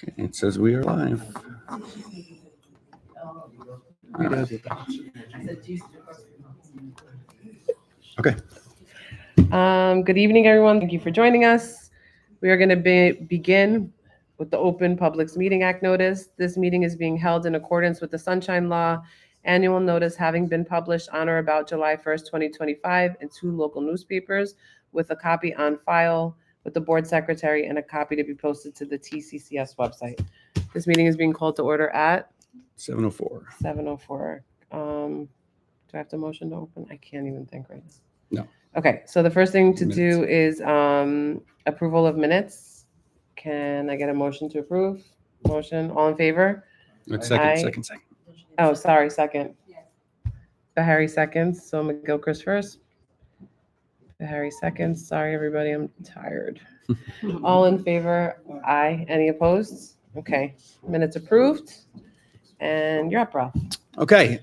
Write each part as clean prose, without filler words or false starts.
Okay, it says we are live. Okay. Good evening, everyone. Thank you for joining us. We are going to begin with the Open Publics Meeting Act notice. This meeting is being held in accordance with the Sunshine Law, annual notice having been published on or about July 1st, 2025 in 2 local newspapers, with a copy on file with the board secretary and a copy to be posted to the TCCS website. This meeting is being called to order at 7:04. 7:04. Do I have to motion to open? I can't even think right now. No. Okay, so the first thing to Minutes. do is approval of minutes. Can I get a motion to approve? Motion, all in favor? Second. Oh, sorry, second. Bahari seconds, so McGilchrist first. Bahari seconds. Sorry, everybody, I'm tired. All in favor? Aye. Any opposed? Okay, minutes approved. And you're up, Ralph. Okay.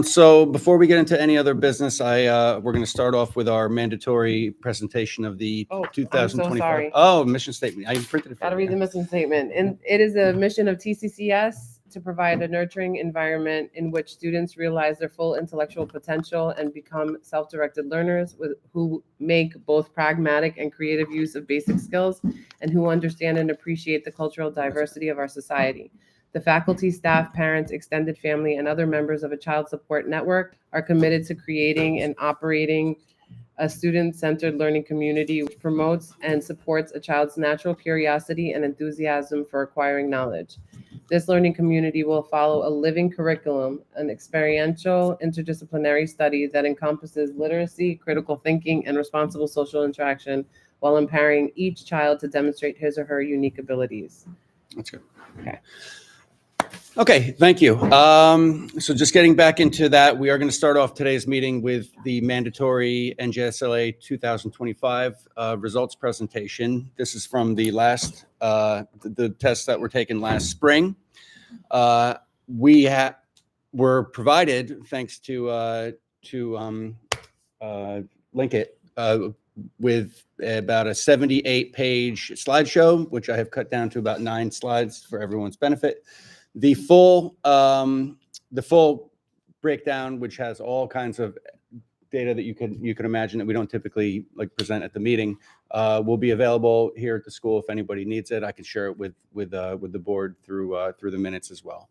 So before we get into any other business, we're going to start off with our mandatory presentation of the 2025. I'm so sorry. Oh, mission statement. I printed it. Got to read the mission statement. And it is a mission of TCCS to provide a nurturing environment in which students realize their full intellectual potential and become self-directed learners who make both pragmatic and creative use of basic skills and who understand and appreciate the cultural diversity of our society. The faculty, staff, parents, extended family, and other members of a child support network are committed to creating and operating a student-centered learning community which promotes and supports a child's natural curiosity and enthusiasm for acquiring knowledge. This learning community will follow a living curriculum, an experiential interdisciplinary study that encompasses literacy, critical thinking, and responsible social interaction while empowering each child to demonstrate his or her unique abilities. That's good. Okay. Okay, thank you. So just getting back into that, we are going to start off today's meeting with the mandatory NJSLA 2025 results presentation. This is from the last, the tests that were taken last spring. We were provided, thanks to Linkit, with about a 78-page slideshow, which I have cut down to about 9 slides for everyone's benefit. The full breakdown, which has all kinds of data that you could imagine that we don't typically present at the meeting, will be available here at the school if anybody needs it. I can share it with the board through the minutes as well.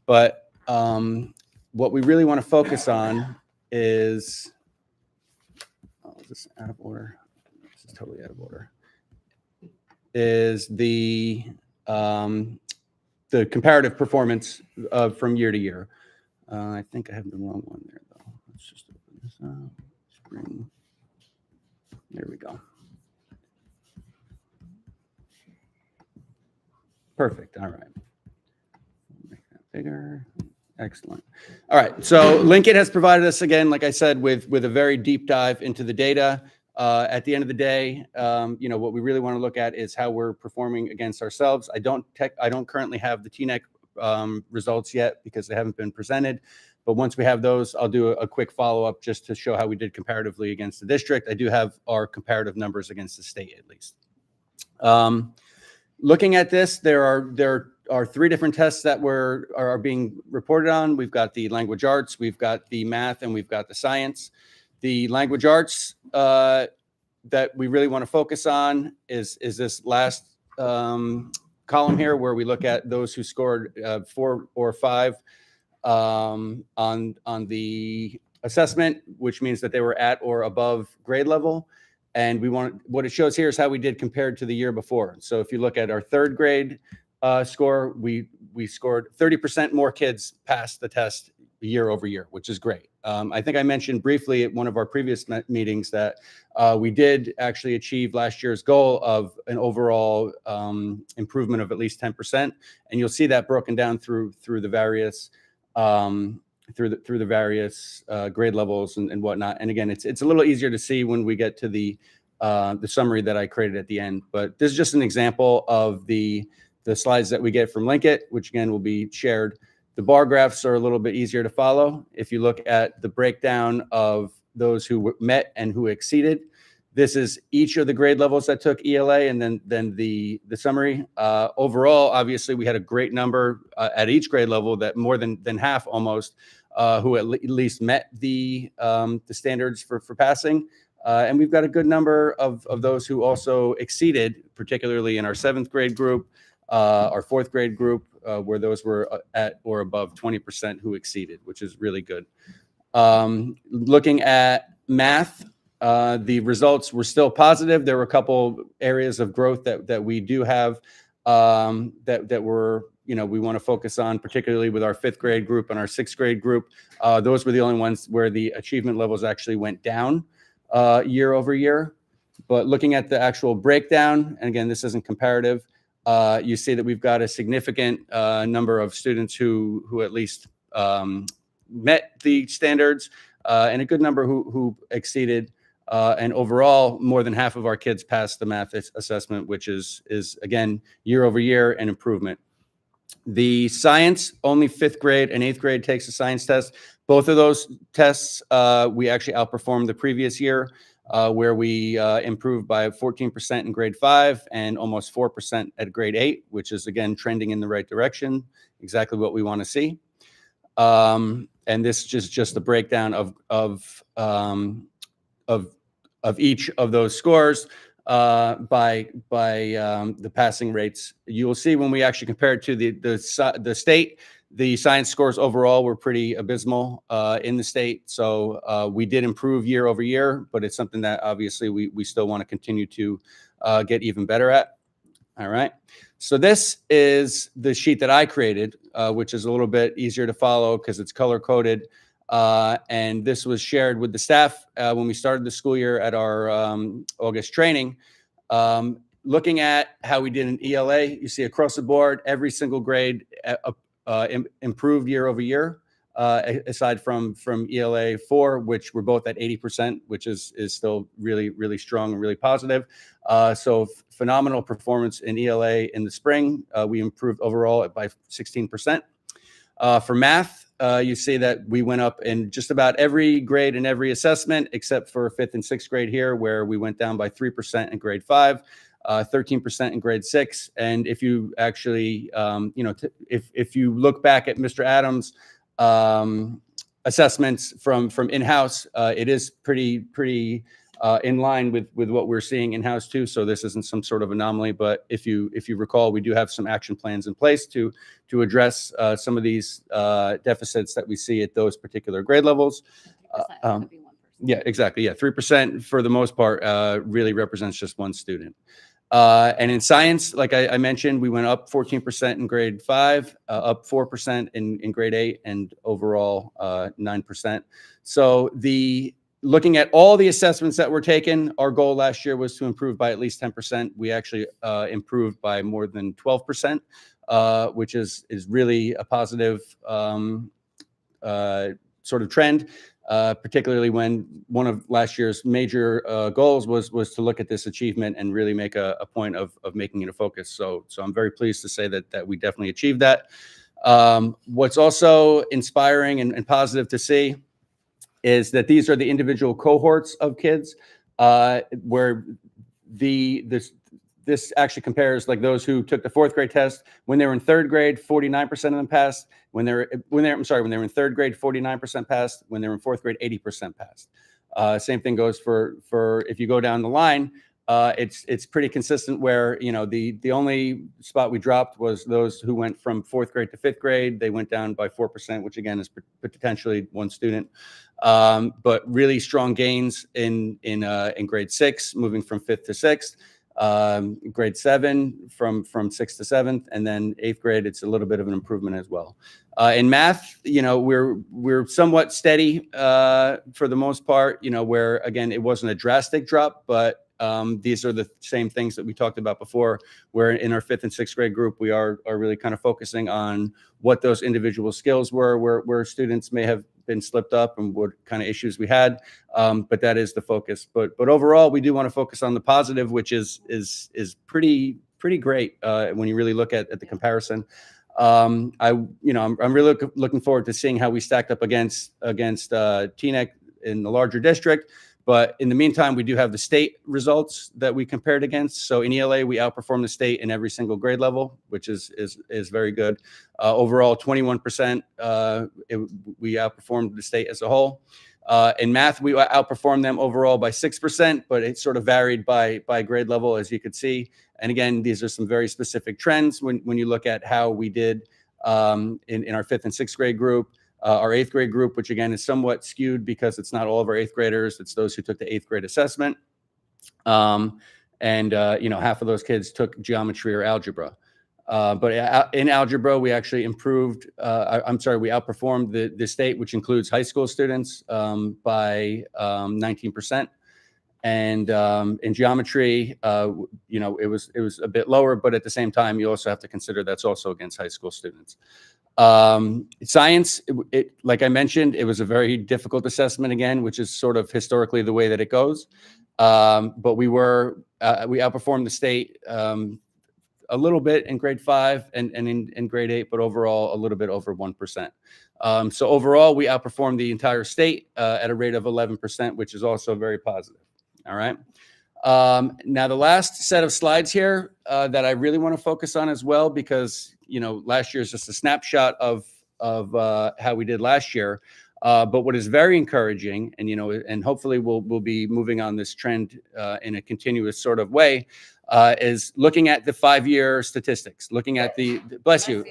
But what we really want to focus on is, is this out of order? This is totally out of order. Is the comparative performance from year to year. I think I have the wrong one there, though. Let's just open this up. Spring. There we go. Perfect. All right. Make that bigger. Excellent. All right. So Linkit has provided us, again, like I said, with a very deep dive into the data. At the end of the day, what we really want to look at is how we're performing against ourselves. I don't currently have the TNEC results yet because they haven't been presented. But once we have those, I'll do a quick follow-up just to show how we did comparatively against the district. I do have our comparative numbers against the state, at least. Looking at this, there are 3 different tests that are being reported on. We've got the language arts, we've got the math, and we've got the science. The language arts that we really want to focus on is this last column here, where we look at those who scored 4 or 5 on the assessment, which means that they were at or above grade level. And what it shows here is how we did compared to the year before. So if you look at our 3rd grade score, we scored 30% more kids passed the test year over year, which is great. I think I mentioned briefly at one of our previous meetings that we did actually achieve last year's goal of an overall improvement of at least 10%, and you'll see that broken down through the various grade levels and whatnot. And again, it's a little easier to see when we get to the summary that I created at the end. But this is just an example of the slides that we get from Linkit, which again will be shared. The bar graphs are a little bit easier to follow. If you look at the breakdown of those who met and who exceeded, This is each of the grade levels that took ELA, and then the summary. Overall, obviously, we had a great number at each grade level, that more than half almost who at least met the standards for passing. And we've got a good number of those who also exceeded, particularly in our 7th grade group, our 4th grade group, where those were at or above 20% who exceeded, which is really good. Looking at math, the results were still positive. There were a couple areas of growth that we do have that were, we want to focus on, particularly with our 5th grade group and our 6th grade group. Those were the only ones where the achievement levels actually went down year over year. But looking at the actual breakdown, and again, this isn't comparative, you see that we've got a significant number of students who at least met the standards, and a good number who exceeded. And overall, more than half of our kids passed the math assessment, which is again, year over year, an improvement. The science, only 5th grade and 8th grade takes a science test. Both of those tests, we actually outperformed the previous year, where we improved by 14% in grade 5 and almost 4% at grade 8, which is, again, trending in the right direction, exactly what we want to see. And this is just the breakdown of each of those scores by the passing rates. You will see when we actually compare it to the state, the science scores overall were pretty abysmal in the state. So we did improve year over year, but it's something that obviously we still want to continue to get even better at. All right. So this is the sheet that I created, which is a little bit easier to follow because it's color coded. And this was shared with the staff when we started the school year at our August training. Looking at how we did in ELA, you see across the board, every single grade improved year over year, aside from ELA 4, which we're both at 80%, which is still really, really strong and really positive. So phenomenal performance in ELA in the spring. We improved overall by 16%. For math, you see that we went up in just about every grade and every assessment, except for 5th and 6th grade here, where we went down by 3% in grade 5, 13% in grade 6. And if you actually, if you look back at Mr. Adams' assessments from in-house, it is pretty in line with what we're seeing in-house too. So this isn't some sort of anomaly, but if you recall, we do have some action plans in place to address some of these deficits that we see at those particular grade levels. Yeah, exactly. Yeah, 3% for the most part really represents just one student. And in science, like I mentioned, we went up 14% in grade 5, up 4% in grade 8, and overall 9%. So looking at all the assessments that were taken, our goal last year was to improve by at least 10%. We actually improved by more than 12%, which is really a positive sort of trend. Particularly when one of last year's major goals was to look at this achievement and really make a point of making it a focus. So I'm very pleased to say that we definitely achieved that. What's also inspiring and positive to see is that these are the individual cohorts of kids, where this actually compares, like, those who took the 4th grade test. When they were in 3rd grade, 49% of them passed. When they were in 3rd grade, 49% passed. When they were in 4th grade, 80% passed. Same thing goes for if you go down the line. It's pretty consistent where, the only spot we dropped was those who went from 4th grade to 5th grade. They went down by 4%, which again is potentially one student. But really strong gains in grade 6, moving from 5th to 6th. Grade 7 from 6th to 7th, and then 8th grade, it's a little bit of an improvement as well. In math, we're somewhat steady for the most part, where again, it wasn't a drastic drop, but these are the same things that we talked about before, where in our 5th and 6th grade group, we are really kind of focusing on what those individual skills were, where students may have been slipped up and what kind of issues we had. But that is the focus. But overall, we do want to focus on the positive, which is pretty great when you really look at the comparison. I'm really looking forward to seeing how we stacked up against TNEC in the larger district. But in the meantime, we do have the state results that we compared against. So in ELA, we outperformed the state in every single grade level, which is very good. Overall, 21%, we outperformed the state as a whole. In math, we outperformed them overall by 6%, but it sort of varied by grade level, as you could see. And again, these are some very specific trends when you look at how we did in our 5th and 6th grade group. Our 8th grade group, which again is somewhat skewed because it's not all of our 8th graders, it's those who took the 8th grade assessment. Half of those kids took geometry or algebra. But in algebra, we actually improved, we outperformed the state, which includes high school students, by 19%. And in geometry, it was a bit lower, but at the same time, you also have to consider that's also against high school students. Science, like I mentioned, it was a very difficult assessment again, which is sort of historically the way that it goes. But we outperformed the state a little bit in grade 5 and in grade 8, but overall a little bit over 1%. So overall, we outperformed the entire state at a rate of 11%, which is also very positive. All right. Now the last set of slides here that I really want to focus on as well, because last year is just a snapshot of how we did last year. But what is very encouraging, and hopefully we'll be moving on this trend in a continuous sort of way, is looking at the 5-year statistics, looking at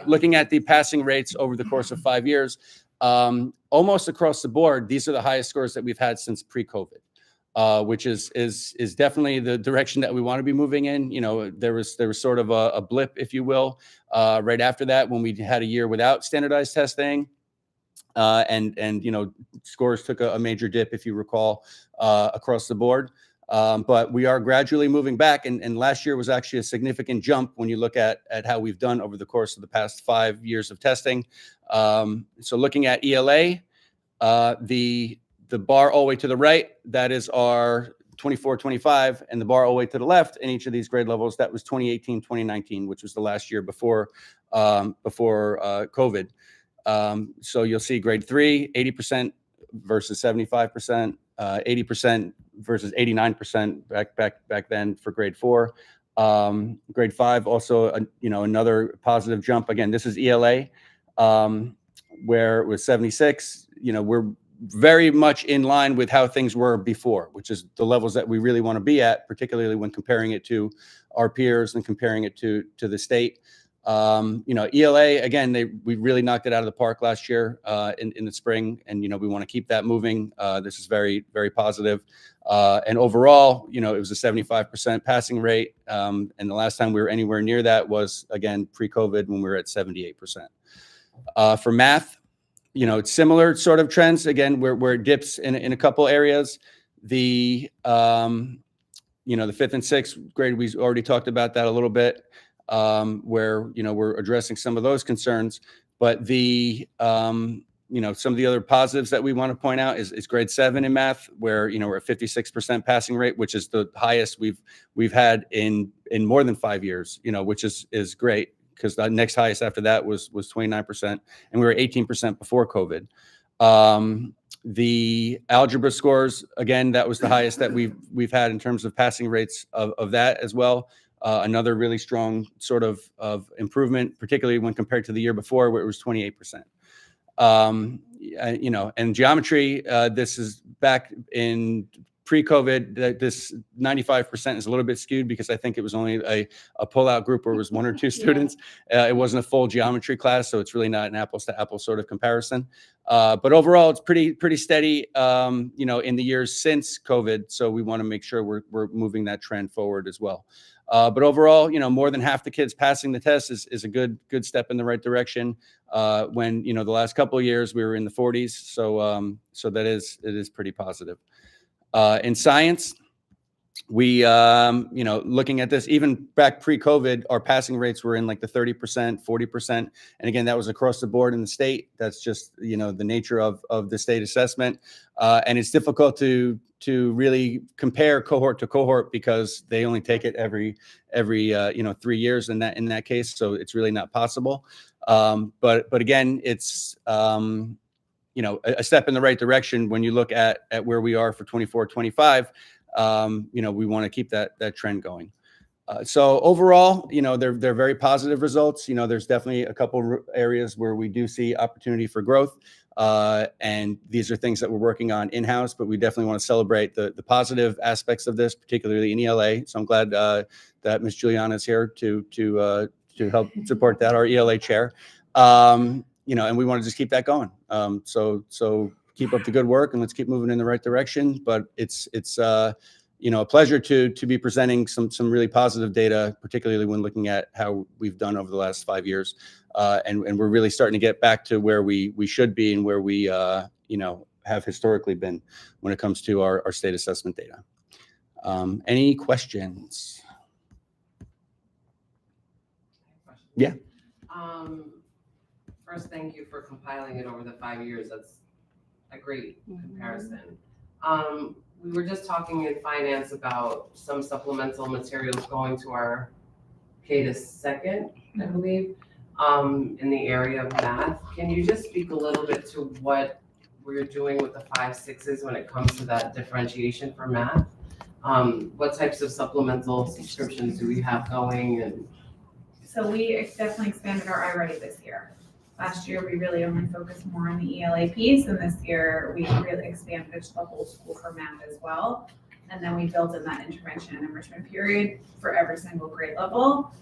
looking at the passing rates over the course of 5 years. Almost across the board, these are the highest scores that we've had since pre-COVID. Which is definitely the direction that we want to be moving in. There was sort of a blip, if you will, right after that when we had a year without standardized testing, and scores took a major dip, if you recall, across the board. But we are gradually moving back, and last year was actually a significant jump when you look at how we've done over the course of the past 5 years of testing. So looking at ELA, the bar all the way to the right, that is our 24-25, and the bar all the way to the left in each of these grade levels, that was 2018-2019, which was the last year before COVID. So you'll see grade 3, 80% versus 75%, 80% versus 89% back then for grade 4. Grade 5 also, another positive jump. Again, this is ELA, where it was 76. We're very much in line with how things were before, which is the levels that we really want to be at, particularly when comparing it to our peers and comparing it to the state. ELA, again, we really knocked it out of the park last year in the spring, and we want to keep that moving. This is very, very positive. And overall, it was a 75% passing rate, and the last time we were anywhere near that was, again, pre-COVID, when we were at 78%. For math, it's similar sort of trends, again, where it dips in a couple areas. The 5th and 6th grade, we already talked about that a little bit, where we're addressing some of those concerns. But some of the other positives that we want to point out is grade 7 in math, where we're at 56% passing rate, which is the highest we've had in more than 5 years, which is great, because the next highest after that was 29%, and we were 18% before COVID. The algebra scores, again, that was the highest that we've had in terms of passing rates of that as well. Another really strong sort of improvement, particularly when compared to the year before, where it was 28%. And geometry, this is back in pre-COVID, this 95% is a little bit skewed, because I think it was only a pull-out group where it was 1 or 2 students. It wasn't a full geometry class, so it's really not an apples-to-apples sort of comparison. But overall, it's pretty steady, in the years since COVID. So we want to make sure we're moving that trend forward as well. But overall, more than half the kids passing the test is a good step in the right direction. When the last couple of years we were in the 40s, so it is pretty positive. In science, we looking at this, even back pre-COVID, our passing rates were in like the 30%, 40%, and again, that was across the board in the state. That's just the nature of the state assessment, and it's difficult to really compare cohort to cohort, because they only take it every 3 years in that case, so it's really not possible. But again, it's a step in the right direction when you look at where we are for 24, 25. We want to keep that trend going. So overall, they're very positive results. There's definitely a couple areas where we do see opportunity for growth. And these are things that we're working on in-house, but we definitely want to celebrate the positive aspects of this, particularly in ELA. So I'm glad that Ms. Juliana is here to help support that, our ELA chair. And we want to just keep that going. So keep up the good work and let's keep moving in the right direction. But it's a pleasure to be presenting some really positive data, particularly when looking at how we've done over the last 5 years. And we're really starting to get back to where we should be and where we have historically been when it comes to our state assessment data. Any questions? Yeah. First, thank you for compiling it over the 5 years. That's a great comparison. We were just talking in finance about some supplemental materials going to our K to second, I believe, in the area of math. Can you just speak a little bit to what we're doing with the 5, 6s when it comes to that differentiation for math? What types of supplemental subscriptions do we have going? And so we definitely expanded our iReady this year. Last year, we really only focused more on the ELA piece, and this year we really expanded it to the whole school for math as well. And then we built in that intervention and enrichment period for every single grade level,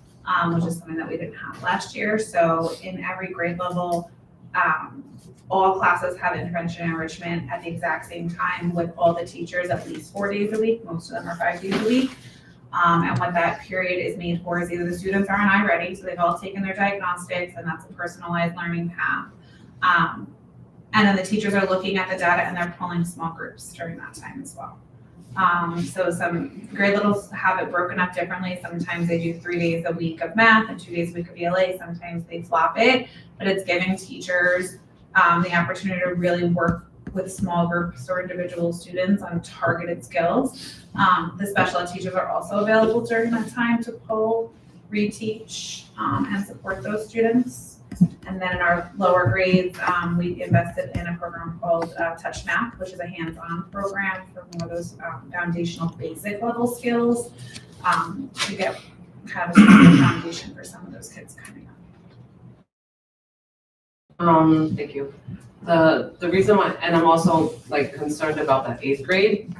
which is something that we didn't have last year. So in every grade level, all classes have intervention and enrichment at the exact same time with all the teachers at least 4 days a week. Most of them are 5 days a week. And what that period is made for is either the students are on iReady, so they've all taken their diagnostics, and that's a personalized learning path. And then the teachers are looking at the data and they're pulling small groups during that time as well. So some grade levels have it broken up differently. Sometimes they do 3 days a week of math and 2 days a week of ELA. Sometimes they flop it, but it's giving teachers the opportunity to really work with small groups or individual students on targeted skills. The special ed teachers are also available during that time to pull, reteach, and support those students. And then in our lower grades, we invested in a program called Touch Math, which is a hands-on program for more of those foundational basic level skills to get kind of a stronger foundation for some of those kids coming up. Thank you. The reason why, and I'm also concerned about that 8th grade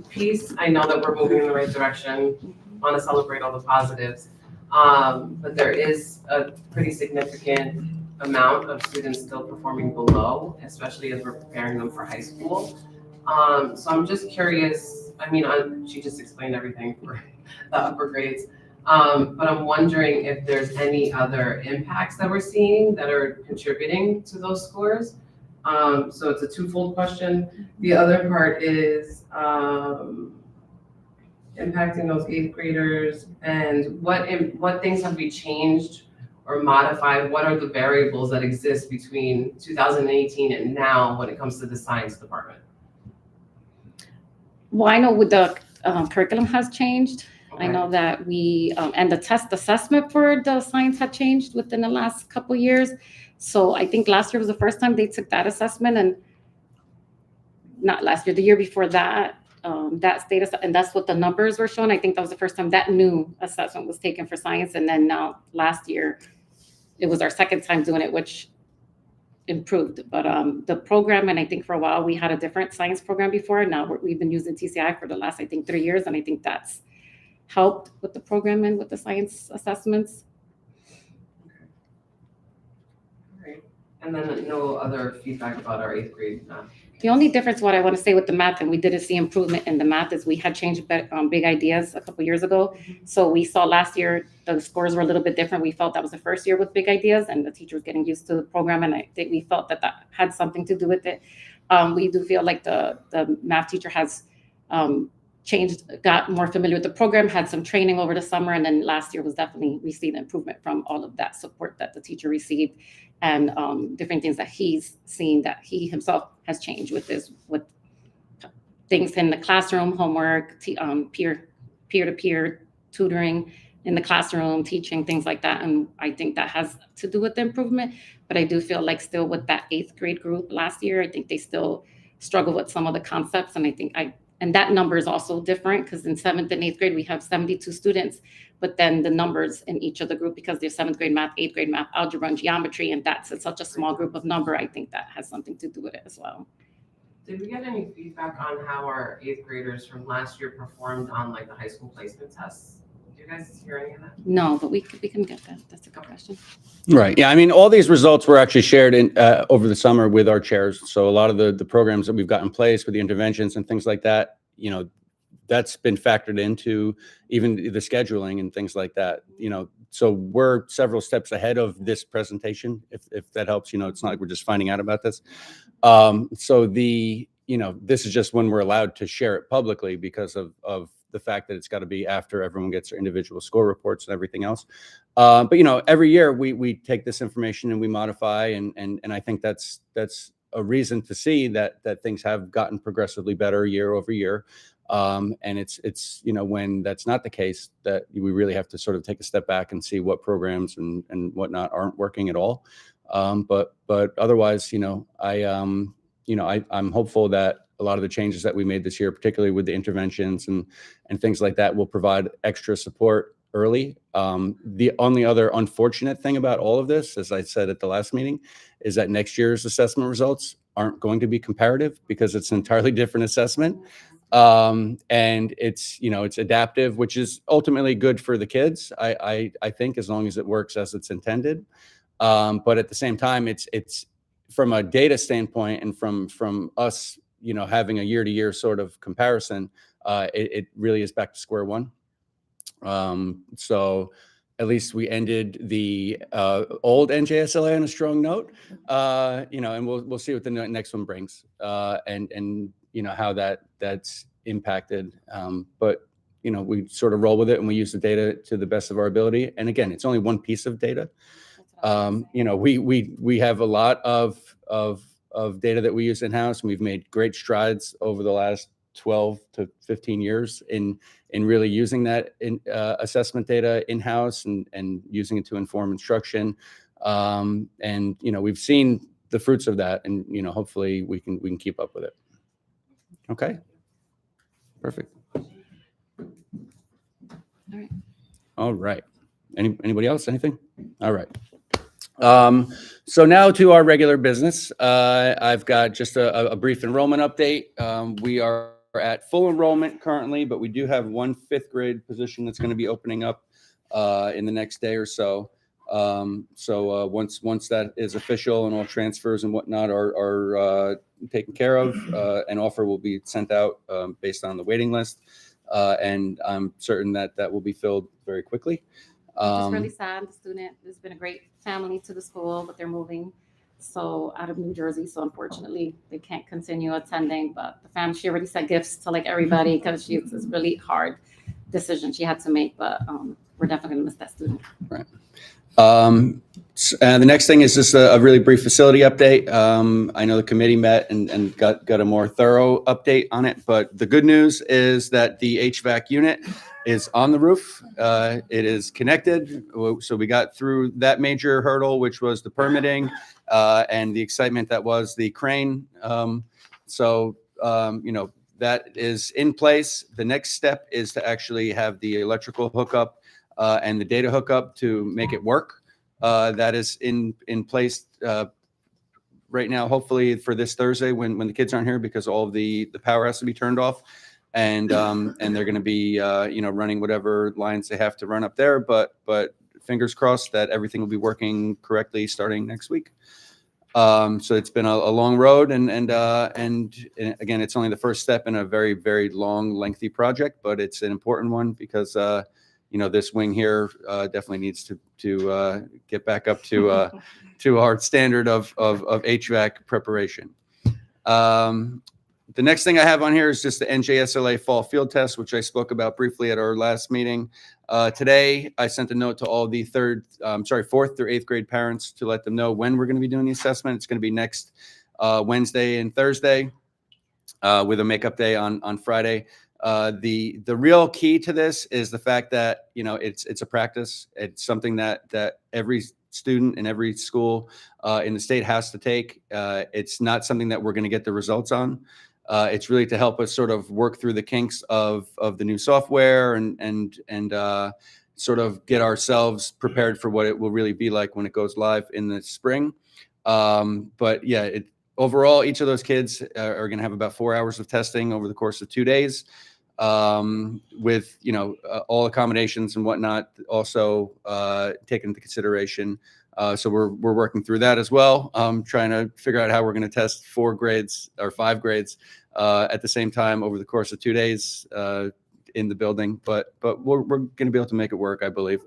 piece. I know that we're moving in the right direction. Want to celebrate all the positives, but there is a pretty significant amount of students still performing below, especially as we're preparing them for high school. So I'm just curious. I mean, she just explained everything for the upper grades. But I'm wondering if there's any other impacts that we're seeing that are contributing to those scores. So it's a twofold question. The other part is impacting those 8th graders, and what things have we changed or modified? What are the variables that exist between 2018 and now when it comes to the science department? Well, I know with the curriculum has changed. Okay. I know that we, and the test assessment for the science had changed within the last couple of years. So I think last year was the first time they took that assessment, and not last year, the year before that, that status, and that's what the numbers were showing. I think that was the first time that new assessment was taken for science. And then now last year, it was our second time doing it, which improved. But the program, and I think for a while we had a different science program before. Now we've been using TCI for the last, I think, 3 years. And I think that's helped with the program and with the science assessments. Okay. Right. And then no other feedback about our 8th grade math. The only difference, what I want to say with the math, and we didn't see improvement in the math, is we had changed big ideas a couple years ago. So we saw last year the scores were a little bit different. We felt that was the first year with big ideas, and the teacher was getting used to the program, and I think we felt that that had something to do with it. We do feel like the math teacher has changed, got more familiar with the program, had some training over the summer, and then last year was definitely, we see the improvement from all of that support that the teacher received, and different things that he's seen that he himself has changed with this, with things in the classroom, homework, peer-to-peer tutoring, in the classroom, teaching, things like that. And I think that has to do with the improvement. But I do feel like still with that 8th grade group last year, I think they still struggle with some of the concepts. And I think and that number is also different because in 7th and 8th grade, we have 72 students, but then the numbers in each of the group, because there's 7th grade math, 8th grade math, algebra, and geometry, and that's such a small group of number, I think that has something to do with it as well. Did we get any feedback on how our 8th graders from last year performed on like the high school placement tests? Did you guys hear any of that? No, but we can get that. That's a good question. Right. Yeah. I mean, all these results were actually shared in over the summer with our chairs. So a lot of the programs that we've got in place with the interventions and things like that, you know, that's been factored into even the scheduling and things like that, you know. So we're several steps ahead of this presentation, if that helps. You know, it's not like we're just finding out about this. So you know, this is just when we're allowed to share it publicly because of the fact that it's got to be after everyone gets their individual score reports and everything else. But you know, every year we take this information and we modify, and I think that's a reason to see that things have gotten progressively better year over year. And it's you know, when that's not the case, that we really have to sort of take a step back and see what programs and whatnot aren't working at all. But otherwise, you know, I'm hopeful that a lot of the changes that we made this year, particularly with the interventions and things like that, will provide extra support early. The only other unfortunate thing about all of this, as I said at the last meeting, is that next year's assessment results aren't going to be comparative because it's an entirely different assessment. And it's, you know, it's adaptive, which is ultimately good for the kids. I think, as long as it works as it's intended. But at the same time, it's from a data standpoint and from us, you know, having a year-to-year sort of comparison, it really is back to square one. So at least we ended the old NJSLA on a strong note, you know, and we'll see what the next one brings, and you know, how that's impacted. But you know, we sort of roll with it and we use the data to the best of our ability. And again, it's only one piece of data. You know, we have a lot of data that we use in-house, and we've made great strides over the last 12 to 15 years in really using that assessment data in-house and using it to inform instruction. And you know, we've seen the fruits of that, and you know, hopefully we can keep up with it. Okay. Perfect. All right. Anybody else? Anything? All right. So now to our regular business. I've got just a brief enrollment update. We are at full enrollment currently, but we do have one 5th grade position that's going to be opening up in the next day or so. So once that is official and all transfers and whatnot are taken care of, an offer will be sent out based on the waiting list, and I'm certain that will be filled very quickly. It's really sad. The student has been a great family to the school, but they're moving so out of New Jersey. So unfortunately, they can't continue attending. But the family, she already sent gifts to like everybody because it's a really hard decision she had to make. But we're definitely gonna miss that student. Right. The next thing is just a really brief facility update. I know the committee met and got a more thorough update on it, but the good news is that the HVAC unit is on the roof. It is connected. So we got through that major hurdle, which was the permitting and the excitement that was the crane. You know, that is in place. The next step is to actually have the electrical hookup and the data hookup to make it work. That is in place right now, hopefully for this Thursday when the kids aren't here, because all of the power has to be turned off, and they're going to be you know, running whatever lines they have to run up there. But fingers crossed that everything will be working correctly starting next week. So it's been a long road, and again, it's only the first step in a very, very long, lengthy project, but it's an important one because you know, this wing here definitely needs to get back up to our standard of HVAC preparation. The next thing I have on here is just the NJSLA fall field test, which I spoke about briefly at our last meeting. Today, I sent a note to all the 4th through 8th grade parents to let them know when we're going to be doing the assessment. It's going to be next Wednesday and Thursday with a makeup day on Friday. The real key to this is the fact that, you know, it's a practice. It's something that every student in every school in the state has to take. It's not something that we're going to get the results on. It's really to help us sort of work through the kinks of the new software and sort of get ourselves prepared for what it will really be like when it goes live in the spring. But yeah, overall, each of those kids are going to have about 4 hours of testing over the course of 2 days, with, you know, all accommodations and whatnot also taken into consideration. So we're working through that as well, trying to figure out how we're going to test 4 grades or 5 grades at the same time over the course of 2 days in the building. But we're going to be able to make it work, I believe.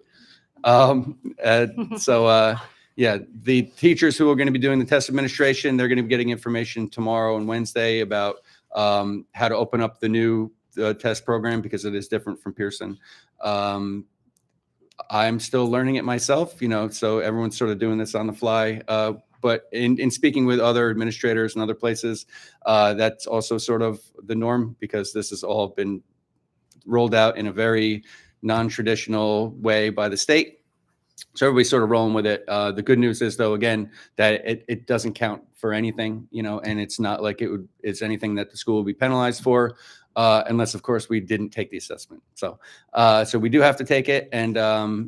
Yeah, the teachers who are going to be doing the test administration, they're going to be getting information tomorrow and Wednesday about how to open up the new test program, because it is different from Pearson. I'm still learning it myself, you know, so everyone's sort of doing this on the fly. But in speaking with other administrators and other places, that's also sort of the norm, because this has all been rolled out in a very non-traditional way by the state. So everybody's sort of rolling with it. The good news is, though, again, that it doesn't count for anything, you know, and it's not like it's anything that the school will be penalized for, unless, of course, we didn't take the assessment. So we do have to take it, and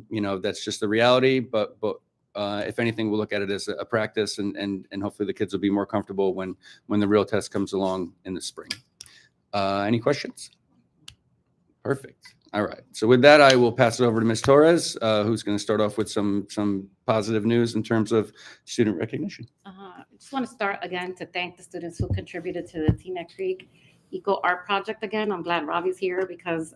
you know, that's just the reality. But if anything, we'll look at it as a practice, and hopefully the kids will be more comfortable when the real test comes along in the spring. Any questions? Perfect. All right. So with that, I will pass it over to Ms. Torres, who's going to start off with some positive news in terms of student recognition. I just want to start again to thank the students who contributed to the Tina Creek Eco Art Project again. I'm glad Robbie's here, because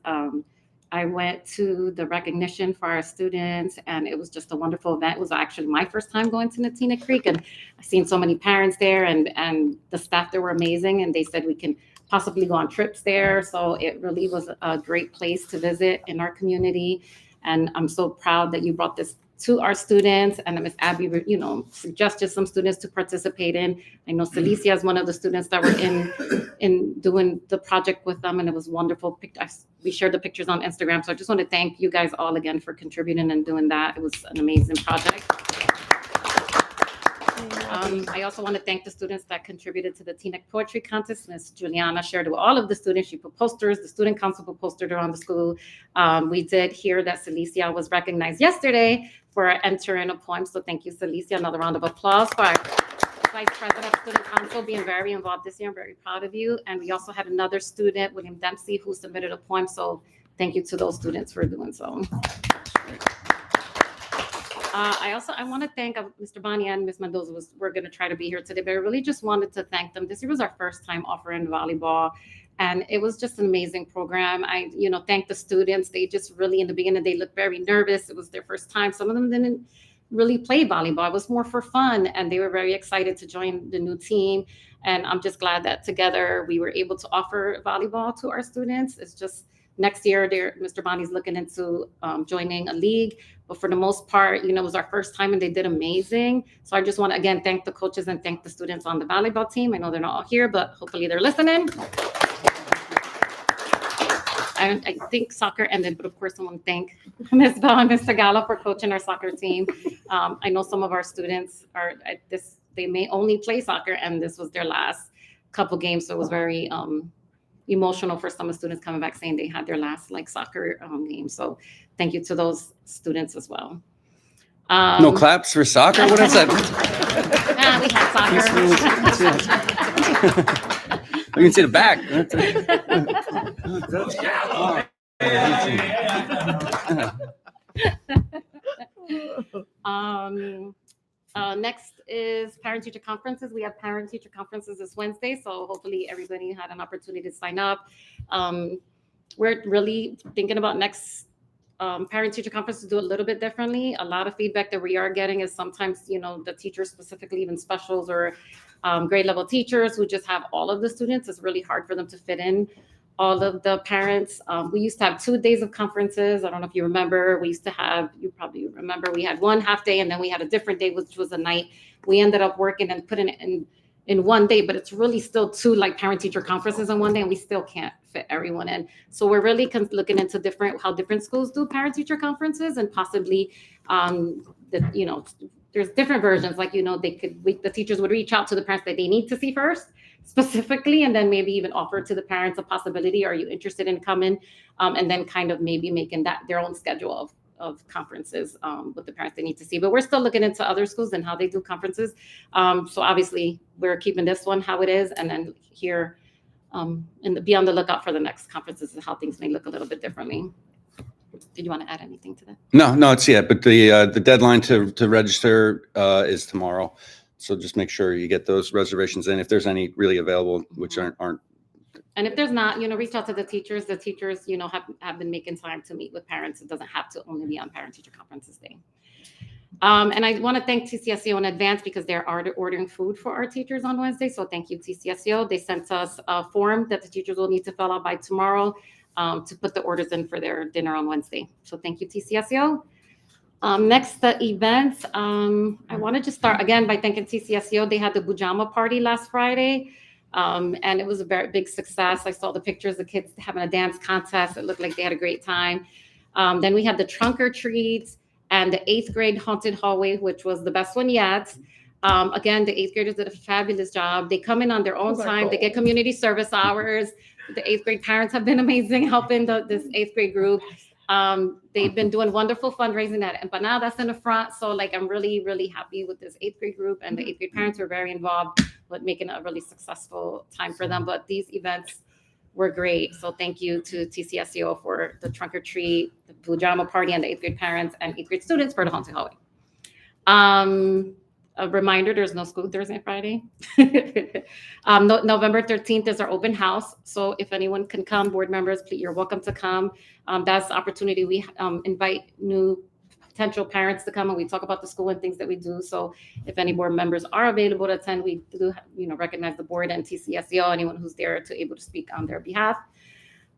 I went to the recognition for our students, and it was just a wonderful event. It was actually my first time going to Natina Creek, and I've seen so many parents there, and the staff there were amazing, and they said we can possibly go on trips there. So it really was a great place to visit in our community. And I'm so proud that you brought this to our students, and Ms. Abby, you know, suggested some students to participate in. I know Celicia is one of the students that were in doing the project with them, and it was wonderful. We shared the pictures on Instagram. So I just want to thank you guys all again for contributing and doing that. It was an amazing project. I also want to thank the students that contributed to the Teaneck Poetry Contest. Ms. Juliana shared with all of the students. She put posters. The student council put posters around the school. We did hear that Celicia was recognized yesterday for entering a poem. So thank you, Celicia. Another round of applause for our Vice President of Student Council being very involved this year. I'm very proud of you. And we also had another student, William Dempsey, who submitted a poem. So thank you to those students for doing so. I want to thank Mr. Bonnie and Ms. Mendoza. We're going to try to be here today, but I really just wanted to thank them. This year was our first time offering volleyball, and it was just an amazing program. I, you know, thank the students. They just really, in the beginning, they looked very nervous. It was their first time. Some of them didn't really play volleyball. It was more for fun, and they were very excited to join the new team. And I'm just glad that together we were able to offer volleyball to our students. It's just next year, Mr. Bonnie's looking into joining a league. But for the most part, you know, it was our first time and they did amazing. So I just want to, again, thank the coaches and thank the students on the volleyball team. I know they're not all here, but hopefully they're listening. I think soccer ended, but of course I want to thank Ms. Bell and Mr. Gallo for coaching our soccer team. I know some of our students are at this, they may only play soccer, and this was their last couple games. So it was very emotional for some of the students coming back saying they had their last soccer game. So thank you to those students as well. No claps for soccer? What is that? We had soccer. You can see the back. Next is parent-teacher conferences. We have parent-teacher conferences this Wednesday, so hopefully everybody had an opportunity to sign up. We're really thinking about next parent-teacher conference to do a little bit differently. A lot of feedback that we are getting is sometimes, you know, the teachers, specifically even specials or grade level teachers who just have all of the students, it's really hard for them to fit in all of the parents. We used to have 2 days of conferences. I don't know if you remember. We used to have, you probably remember, we had one half day and then we had a different day, which was a night. We ended up working and putting it in one day, but it's really still 2 like parent-teacher conferences in one day, and we still can't fit everyone in. So we're really looking into how different schools do parent-teacher conferences, and possibly there's different versions. Like, the teachers would reach out to the parents that they need to see first specifically, and then maybe even offer to the parents a possibility. Are you interested in coming? And then kind of maybe making that their own schedule of conferences with the parents they need to see. But we're still looking into other schools and how they do conferences. So obviously we're keeping this one how it is, and then here and be on the lookout for the next conferences and how things may look a little bit differently. Did you want to add anything to that? No, it's but the deadline to register is tomorrow. So just make sure you get those reservations in if there's any really available, which aren't. And if there's not, reach out to the teachers. The teachers, have been making time to meet with parents. It doesn't have to only be on Parent-Teacher Conferences Day. And I want to thank TCSEO in advance because they're ordering food for our teachers on Wednesday. So thank you, TCSEO. They sent us a form that the teachers will need to fill out by tomorrow to put the orders in for their dinner on Wednesday. So thank you, TCSEO. Next, the events. I want to just start again by thanking TCSEO. They had the Bujama party last Friday. And it was a very big success. I saw the pictures, the kids having a dance contest. It looked like they had a great time. Then we had the trunk or treats and the 8th grade haunted hallway, which was the best one yet. Again, the 8th graders did a fabulous job. They come in on their own time. Cool. They get community service hours. The 8th grade parents have been amazing helping this 8th grade group. They've been doing wonderful fundraising at Empanadas in the front. So I'm really, really happy with this 8th grade group, and the 8th grade parents were very involved with making a really successful time for them. But these events were great. So thank you to TCSEO for the trunk or treat, the Pajama party, and the 8th grade parents and 8th grade students for the haunted hallway. A reminder, there's no school Thursday and Friday. November 13th is our open house. So if anyone can come, board members, please, you're welcome to come. That's the opportunity. We invite new potential parents to come and we talk about the school and things that we do. So if any board members are available to attend, we do recognize the board and TCSEO, anyone who's there to able to speak on their behalf.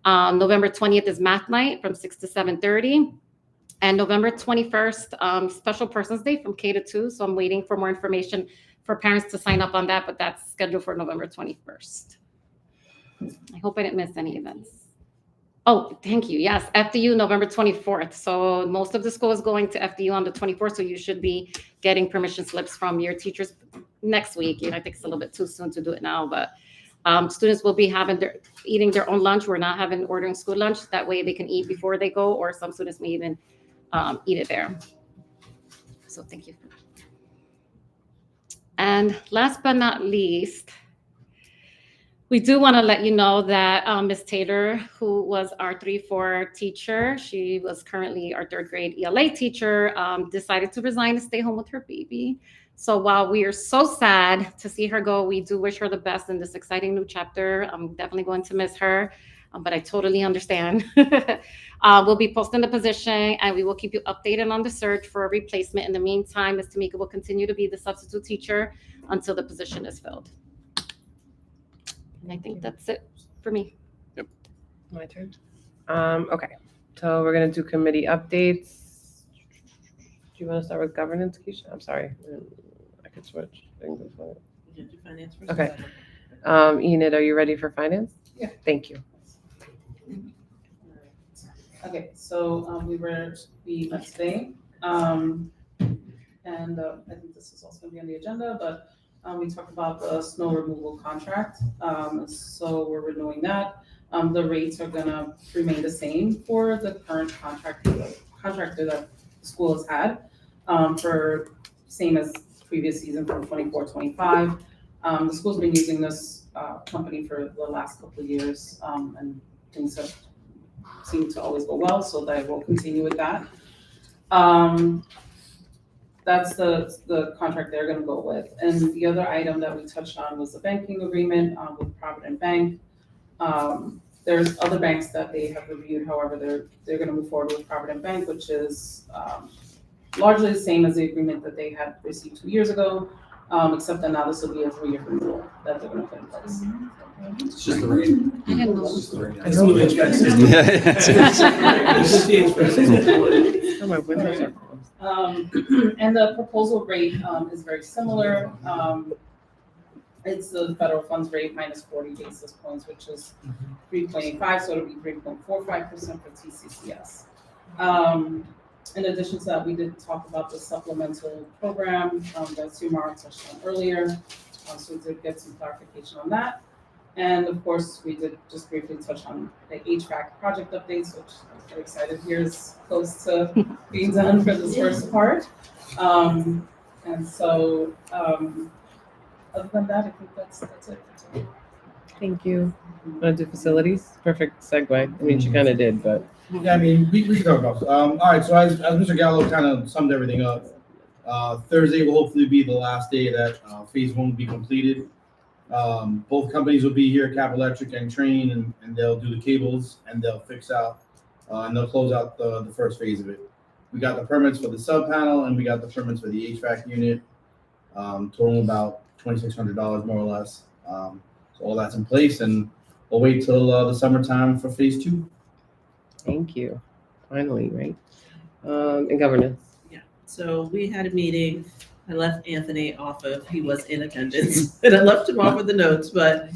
November 20th is math night from 6 to 7:30. And November 21st, Special Persons Day from K to 2. So I'm waiting for more information for parents to sign up on that, but that's scheduled for November 21st. I hope I didn't miss any events. Oh, thank you. Yes, FDU, November 24th. So most of the school is going to FDU on the 24th. So you should be getting permission slips from your teachers next week. I think it's a little bit too soon to do it now, but students will be eating their own lunch. We're not ordering school lunch. That way they can eat before they go, or some students may even eat it there. So thank you. And last but not least, we do want to let you know that Ms. Taylor, who was our 3-4 teacher, she was currently our 3rd grade ELA teacher, decided to resign to stay home with her baby. So while we are so sad to see her go, we do wish her the best in this exciting new chapter. I'm definitely going to miss her. But I totally understand. We'll be posting the position and we will keep you updated on the search for a replacement. In the meantime, Ms. Tamika will continue to be the substitute teacher until the position is filled. And I think that's it for me. Yep. My turn. Okay. So we're going to do committee updates. Do you want to start with governance, Keisha? I'm sorry. I could switch. Okay. Enid, are you ready for finance? Yeah. Thank you. Okay, so we met today, and I think this is also going to be on the agenda, but we talked about the snow removal contract. So we're renewing that. The rates are going to remain the same for the current contractor that the school has had for same as previous season from 24-25. The school's been using this company for the last couple of years, and things have seemed to always go well, so that we'll continue with that. That's the contract they're gonna go with. And the other item that we touched on was the banking agreement with Provident Bank. There's other banks that they have reviewed, however, they're gonna move forward with Provident Bank, which is largely the same as the agreement that they had received 2 years ago, except that now this will be a 3-year renewal that they're gonna put in place. It's just the rate. I didn't know. It's just the rate. I know. It's expensive. This is the expensive. Oh, my windows are closed. And the proposal rate is very similar. It's the federal funds rate minus 40 basis points, which is 3.85, so it'll be 3.45% for TCCS. In addition to that, we did talk about the supplemental program that Sumar touched on earlier. So we did get some clarification on that. And of course, we did just briefly touch on the HVAC project updates, which I'm very excited here is close to being done for this first part. And so, other than that, I think that's it. Thank you. Want to do facilities? Perfect segue. I mean, she kind of did, but. Yeah, I mean, we can talk about. All right, so as Mr. Gallo kind of summed everything up, Thursday will hopefully be the last day that phase one will be completed. Both companies will be here, Cap Electric and Train, and they'll do the cables and they'll fix out and they'll close out the first phase of it. We got the permits for the sub panel and we got the permits for the HVAC unit, totaling about $2,600 more or less. So all that's in place, and we'll wait till the summertime for phase two. Thank you. Finally, right? And governance. So we had a meeting. I left Anthony off of, he was in attendance, and I left him off of the notes, but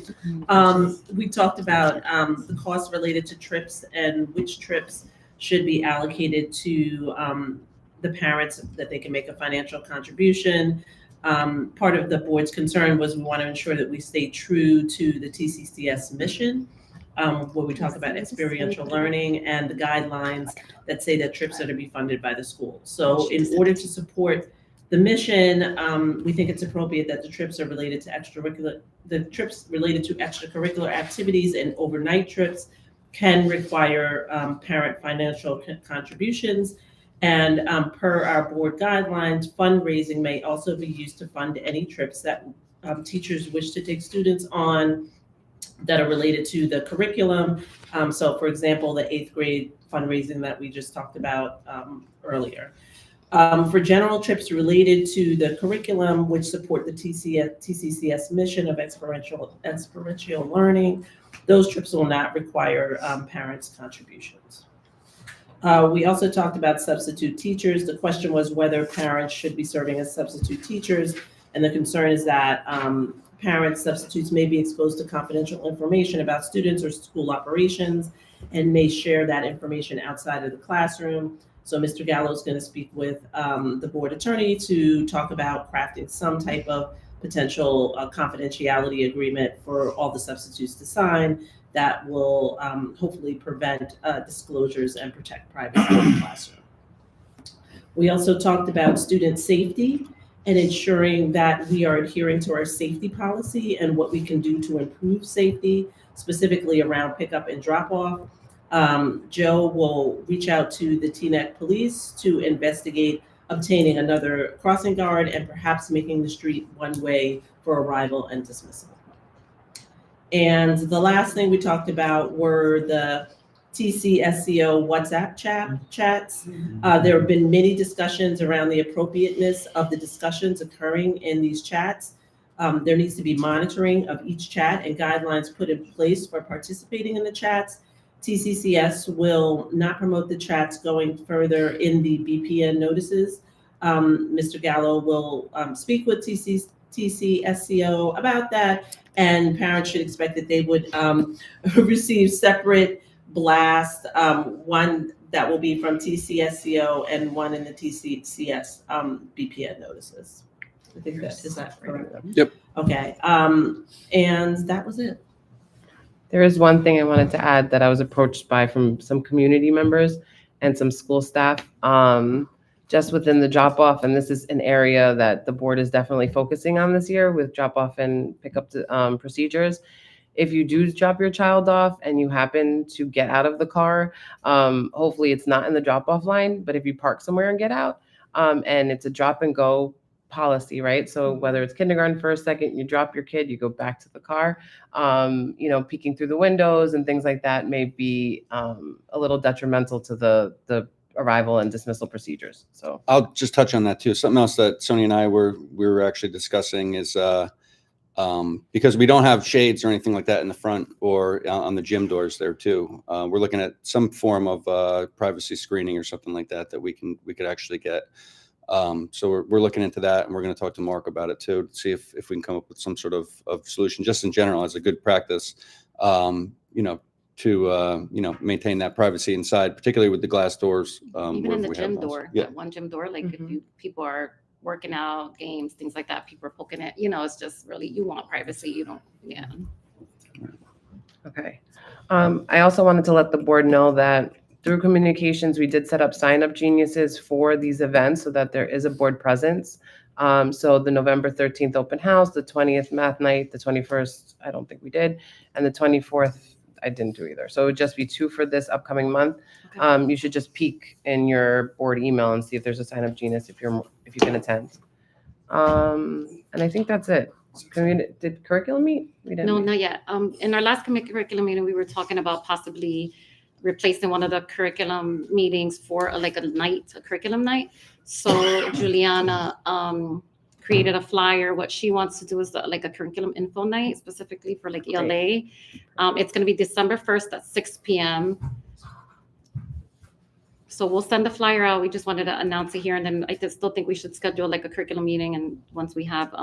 we talked about the costs related to trips and which trips should be allocated to the parents, that they can make a financial contribution. Part of the board's concern was we want to ensure that we stay true to the TCCS mission, where we talk about experiential learning and the guidelines that say that trips are to be funded by the school. So in order to support the mission, we think it's appropriate that the trips are related to extracurricular activities and overnight trips can require parent financial contributions. And per our board guidelines, fundraising may also be used to fund any trips that teachers wish to take students on that are related to the curriculum. So for example, the 8th grade fundraising that we just talked about earlier. For general trips related to the curriculum, which support the TCCS mission of experiential learning, those trips will not require parents' contributions. We also talked about substitute teachers. The question was whether parents should be serving as substitute teachers, and the concern is that parents, substitutes may be exposed to confidential information about students or school operations and may share that information outside of the classroom. So Mr. Gallo is going to speak with the board attorney to talk about crafting some type of potential confidentiality agreement for all the substitutes to sign that will hopefully prevent disclosures and protect privacy in the classroom. We also talked about student safety and ensuring that we are adhering to our safety policy and what we can do to improve safety, specifically around pickup and drop off. Joe will reach out to the Teaneck police to investigate obtaining another crossing guard and perhaps making the street one way for arrival and dismissal. And the last thing we talked about were the TCSCO WhatsApp chats. There have been many discussions around the appropriateness of the discussions occurring in these chats. There needs to be monitoring of each chat and guidelines put in place for participating in the chats. TCCS will not promote the chats going further in the BPN notices. Mr. Gallo will speak with TCSCO about that, and parents should expect that they would receive separate blast, one that will be from TCSCO and one in the TCCS BPN notices. I think that is that correct? Yep. Okay, and that was it. There is one thing I wanted to add that I was approached by from some community members and some school staff, just within the drop off. And this is an area that the board is definitely focusing on this year with drop off and pickup procedures. If you do drop your child off and you happen to get out of the car, hopefully it's not in the drop off line, but if you park somewhere and get out, and it's a drop and go policy, right? So whether it's kindergarten for a second, you drop your kid, you go back to the car, peeking through the windows and things like that may be a little detrimental to the arrival and dismissal procedures. So I'll just touch on that too. Something else that Sonia and I were actually discussing is because we don't have shades or anything like that in the front or on the gym doors there too. We're looking at some form of privacy screening or something like that we could actually get. So we're looking into that, and we're going to talk to Mark about it too, to see if we can come up with some sort of solution, just in general, as a good practice, to maintain that privacy inside, particularly with the glass doors. Even in the gym door, Yeah. that one gym door, like if Mhm. people are working out, games, things like that, people are poking it, it's just really, you want privacy, you don't, yeah. Okay. I also wanted to let the board know that through communications, we did set up sign-up geniuses for these events so that there is a board presence. So the November 13th open house, the 20th math night, the 21st, I don't think we did, and the 24th, I didn't do either. So it would just be 2 for this upcoming month. Okay. You should just peek in your board email and see if there's a sign-up genius if you can attend. And I think that's it. Did curriculum meet? We didn't. No, meet. not yet. In our last curriculum meeting, we were talking about possibly replacing one of the curriculum meetings for a curriculum night. So Juliana created a flyer. What she wants to do is like a curriculum info night specifically for like ELA. It's going to be December 1st at 6 p.m. So we'll send the flyer out. We just wanted to announce it here, and then I still think we should schedule like a curriculum meeting, and once we have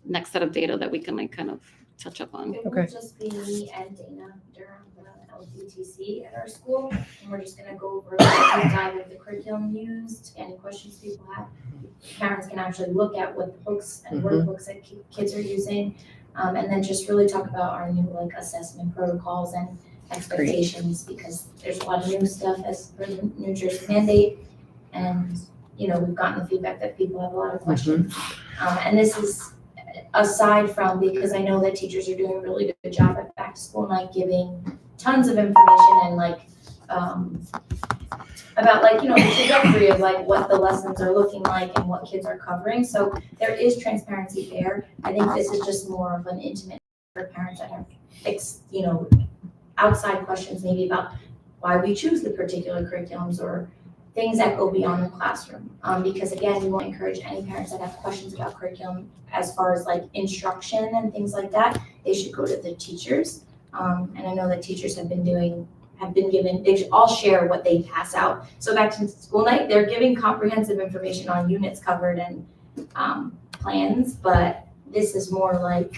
next set of data that we can like kind of touch up on. It Okay. will just be me and Dana during the LDTC at our school, and we're just gonna go over the deep dive of the curriculum used, any questions people have. Parents can actually look at what books and workbooks that kids are using, and then just really talk about our new like assessment protocols and expectations, because there's a lot of new stuff as per the New Jersey mandate, and we've gotten the feedback that people have a lot of questions, and this is aside from, because I know that teachers are doing a really good job at back to school night, giving tons of information and like about like the trajectory of like what the lessons are looking like and what kids are covering. So there is transparency there. I think this is just more of an intimate for parents that have outside questions maybe about why we choose the particular curriculums or things that go beyond the classroom. Because again, we want to encourage any parents that have questions about curriculum as far as like instruction and things like that, they should go to the teachers. And I know that teachers have been given, they should all share what they pass out. So back to school night, they're giving comprehensive information on units covered and plans, but this is more like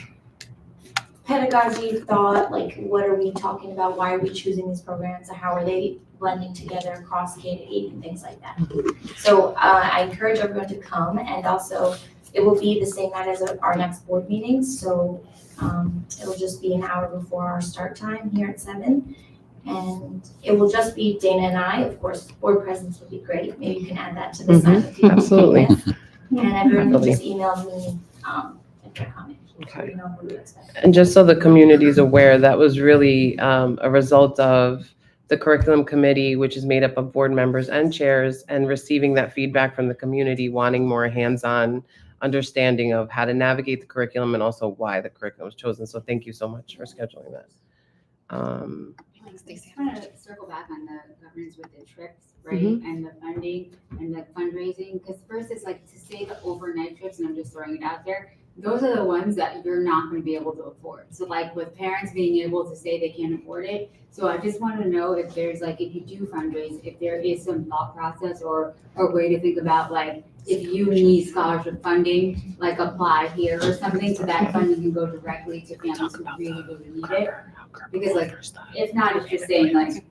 pedagogy, thought, like what are we talking about? Why are we choosing these programs? And how are they blending together across K-8 and things like that? So I encourage everyone to come, and also it will be the same night as our next board meeting. So it'll just be an hour before our start time here at 7. And it will just be Dana and I. Of course, board presence would be great. Maybe you can add that to the sign if you have Absolutely. And everyone will just email me if they're coming. Okay. So you know who to expect. And just so the community is aware, that was really a result of the curriculum committee, which is made up of board members and chairs, and receiving that feedback from the community, wanting more hands-on understanding of how to navigate the curriculum and also why the curriculum was chosen. So thank you so much for scheduling that. Stacey. I want to circle back on the governance with the trips, right? Mm-hmm. And the funding and the fundraising, because first it's like to say the overnight trips, and I'm just throwing it out there, those are the ones that you're not going to be able to afford. So like with parents being able to say they can't afford it. So I just want to know if there's like, if you do fundraise, if there is some thought process or a way to think about like, if you need scholarship funding, like apply here or something, so that funding can go directly to families who really, really need it. Because like, if not, it's just saying like,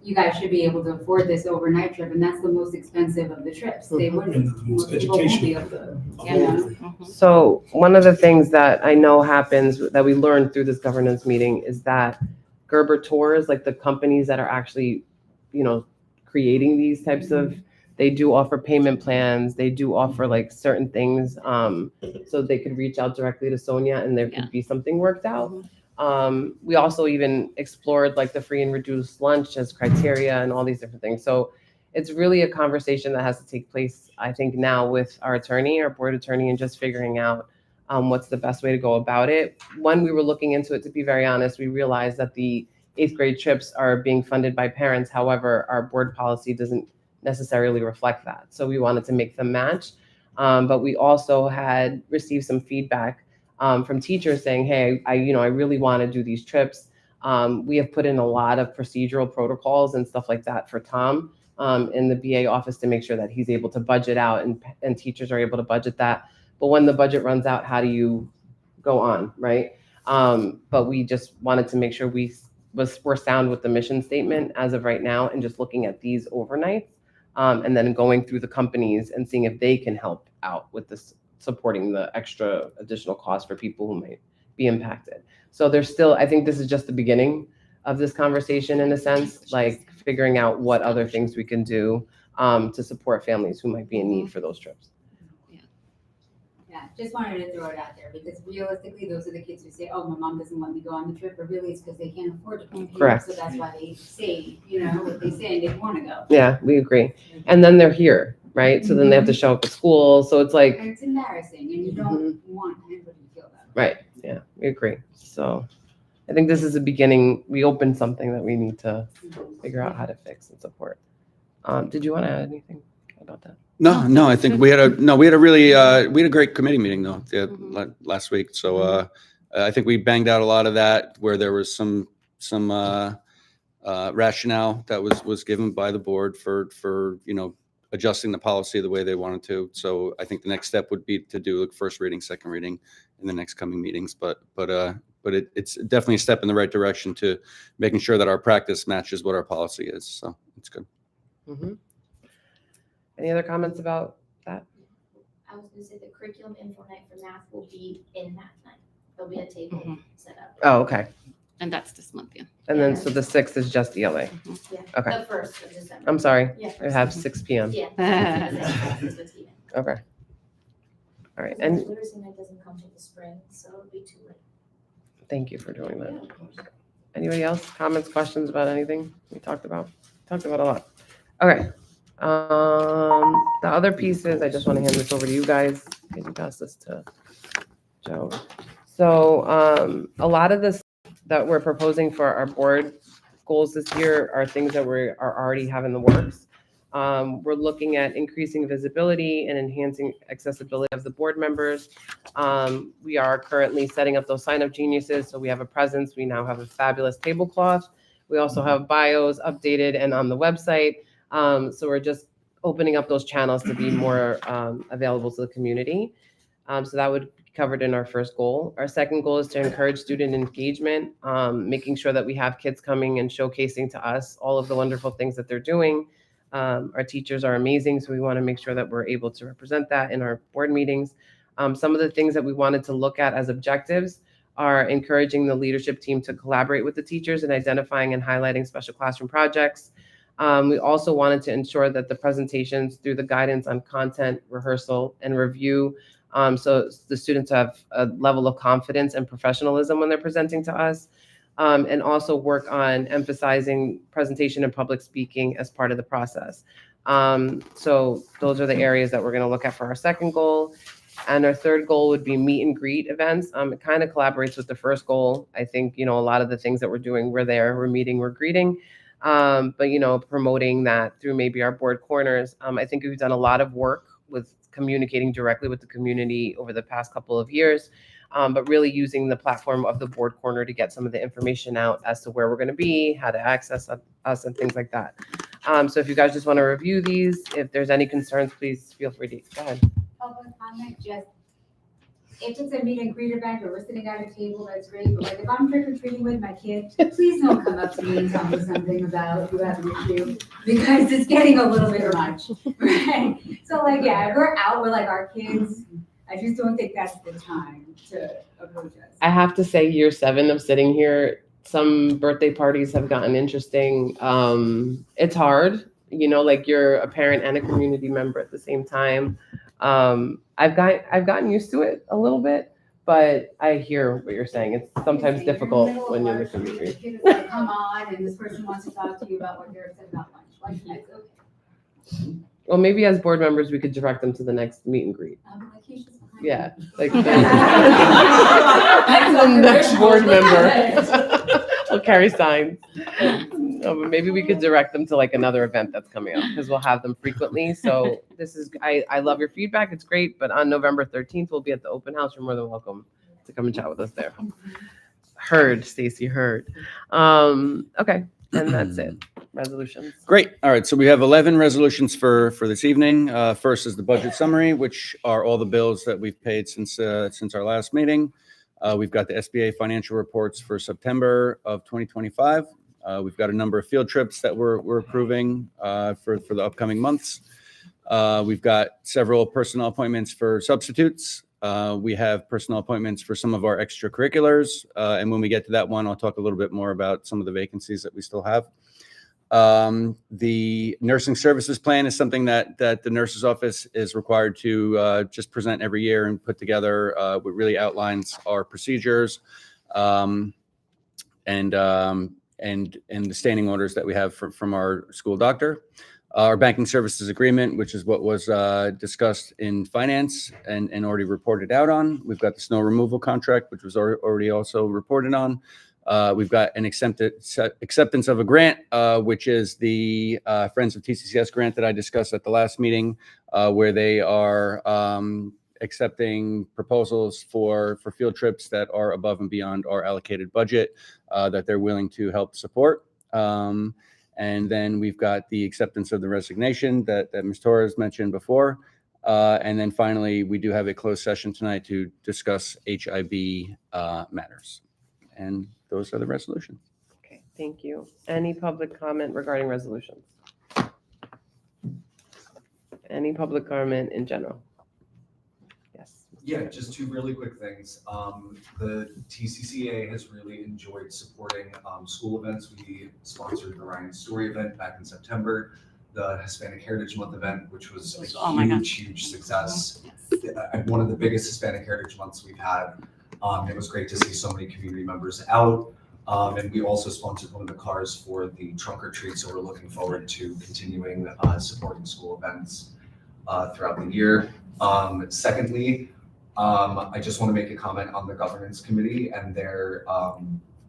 you guys should be able to afford this overnight trip, and that's the most expensive of the trips. They wouldn't. And the most Most people won't be able to. So one of the things that I know happens that we learned through this governance meeting is that Gerber Tours, like the companies that are actually, creating these types of, they do offer payment plans. They do offer like certain things, so they could reach out directly to Sonia and there could be something worked out. We also even explored like the free and reduced lunch as criteria and all these different things. So it's really a conversation that has to take place, I think, now with our board attorney, and just figuring out what's the best way to go about it. When we were looking into it, to be very honest, we realized that the 8th grade trips are being funded by parents. However, our board policy doesn't necessarily reflect that. So we wanted to make them match. But we also had received some feedback from teachers saying, hey, I really want to do these trips. We have put in a lot of procedural protocols and stuff like that for Tom in the BA office to make sure that he's able to budget out and teachers are able to budget that. But when the budget runs out, how do you go on, right? But we just wanted to make sure we're sound with the mission statement as of right now and just looking at these overnights and then going through the companies and seeing if they can help out with this, supporting the extra additional cost for people who might be impacted. So there's still, I think this is just the beginning of this conversation in a sense, like figuring out what other things we can do to support families who might be in need for those trips. Yeah, just wanted to throw it out there because realistically, those are the kids who say, oh, my mom doesn't let me go on the trip, but really it's because they can't afford to come here. Correct. So that's why they say, what they say and they want to go. Yeah, we agree. And then they're here, right? So then they have to show up at school. So it's like, And it's embarrassing and you don't want anybody to feel that. right. Yeah, we agree. So I think this is the beginning. We opened something that we need to figure out how to fix and support. Did you want to add anything about that? No, I think we had a great committee meeting though, last week. So, I think we banged out a lot of that where there was some rationale that was given by the board for, adjusting the policy the way they wanted to. So I think the next step would be to do first reading, second reading in the next coming meetings. But it's definitely a step in the right direction to making sure that our practice matches what our policy is. So it's good. Mm-hmm. Any other comments about that? I was gonna say the curriculum info night for math will be in math night. There'll be a table set up. Oh, okay. And that's this month, yeah. And then, so the 6th is just ELA. Yeah, Okay. the 1st of December. I'm sorry. Yeah. I have 6 p.m. Yeah. Okay. All right. And Literacy night doesn't come till the spring, so it'll be too late. thank you for doing that. Anybody else? Comments, questions about anything we talked about? Talked about a lot. Okay. The other pieces, I just want to hand this over to you guys. Can you pass this to Joe? So a lot of this that we're proposing for our board goals this year are things that we are already have in the works. We're looking at increasing visibility and enhancing accessibility of the board members. We are currently setting up those sign-up geniuses, so we have a presence. We now have a fabulous tablecloth. We also have bios updated and on the website. So we're just opening up those channels to be more available to the community. So that would be covered in our first goal. Our second goal is to encourage student engagement, making sure that we have kids coming and showcasing to us all of the wonderful things that they're doing. Our teachers are amazing, so we want to make sure that we're able to represent that in our board meetings. Some of the things that we wanted to look at as objectives are encouraging the leadership team to collaborate with the teachers and identifying and highlighting special classroom projects. We also wanted to ensure that the presentations through the guidance on content, rehearsal, and review, so the students have a level of confidence and professionalism when they're presenting to us, and also work on emphasizing presentation and public speaking as part of the process. So those are the areas that we're going to look at for our second goal. And our third goal would be meet and greet events. It kind of collaborates with the first goal. I think, a lot of the things that we're doing, we're meeting, we're greeting. But promoting that through maybe our board corners. I think we've done a lot of work with communicating directly with the community over the past couple of years, but really using the platform of the board corner to get some of the information out as to where we're going to be, how to access us, and things like that. So if you guys just want to review these, if there's any concerns, please feel free to go ahead. Public comment, just, if it's a meet and greet event or we're sitting at a table, that's great, but like if I'm trick or treating with my kid, please don't come up to me and tell me something about you have an issue, because it's getting a little bit much, right? So like, yeah, if we're out with like our kids, I just don't think that's the time to approach us. I have to say, year 7 of sitting here, some birthday parties have gotten interesting. It's hard, like you're a parent and a community member at the same time. I've gotten used to it a little bit, but I hear what you're saying. It's sometimes difficult when you're in the community. The kid is like, come on, and this person wants to talk to you about what they're upset about lunch. Like, that's okay. Well, maybe as board members, we could direct them to the next meet and greet. Like, he's just behind Yeah, me. like the next board member will carry signs. No, but maybe we could direct them to like another event that's coming up because we'll have them frequently. So I love your feedback. It's great. But on November 13th, we'll be at the open house. You're more than welcome to come and chat with us there. Heard, Stacy, heard. Okay. And that's it. Resolutions. Great. All right. So we have 11 resolutions for this evening. First is the budget summary, which are all the bills that we've paid since our last meeting. We've got the SBA financial reports for September of 2025. We've got a number of field trips that we're approving for the upcoming months. We've got several personnel appointments for substitutes. We have personnel appointments for some of our extracurriculars. And when we get to that one, I'll talk a little bit more about some of the vacancies that we still have. The nursing services plan is something that the nurse's office is required to just present every year and put together. What really outlines our procedures and the standing orders that we have from our school doctor. Our banking services agreement, which is what was discussed in finance and already reported out on. We've got the snow removal contract, which was already also reported on. We've got an acceptance of a grant, which is the Friends of TCCS grant that I discussed at the last meeting, where they are accepting proposals for field trips that are above and beyond our allocated budget that they're willing to help support. And then we've got the acceptance of the resignation that Ms. Torres mentioned before. And then finally, we do have a closed session tonight to discuss HIB matters. And those are the resolutions. Okay, thank you. Any public comment regarding resolutions? Any public comment in general? Yes. Yeah, just two really quick things. The TCCA has really enjoyed supporting school events. We sponsored the Ryan Story event back in September, the Hispanic Heritage Month event, which was a huge success. One of the biggest Hispanic Heritage Months we've had. It was great to see so many community members out. And we also sponsored one of the cars for the trunk or treat. So we're looking forward to continuing supporting school events throughout the year. Secondly, I just want to make a comment on the governance committee and their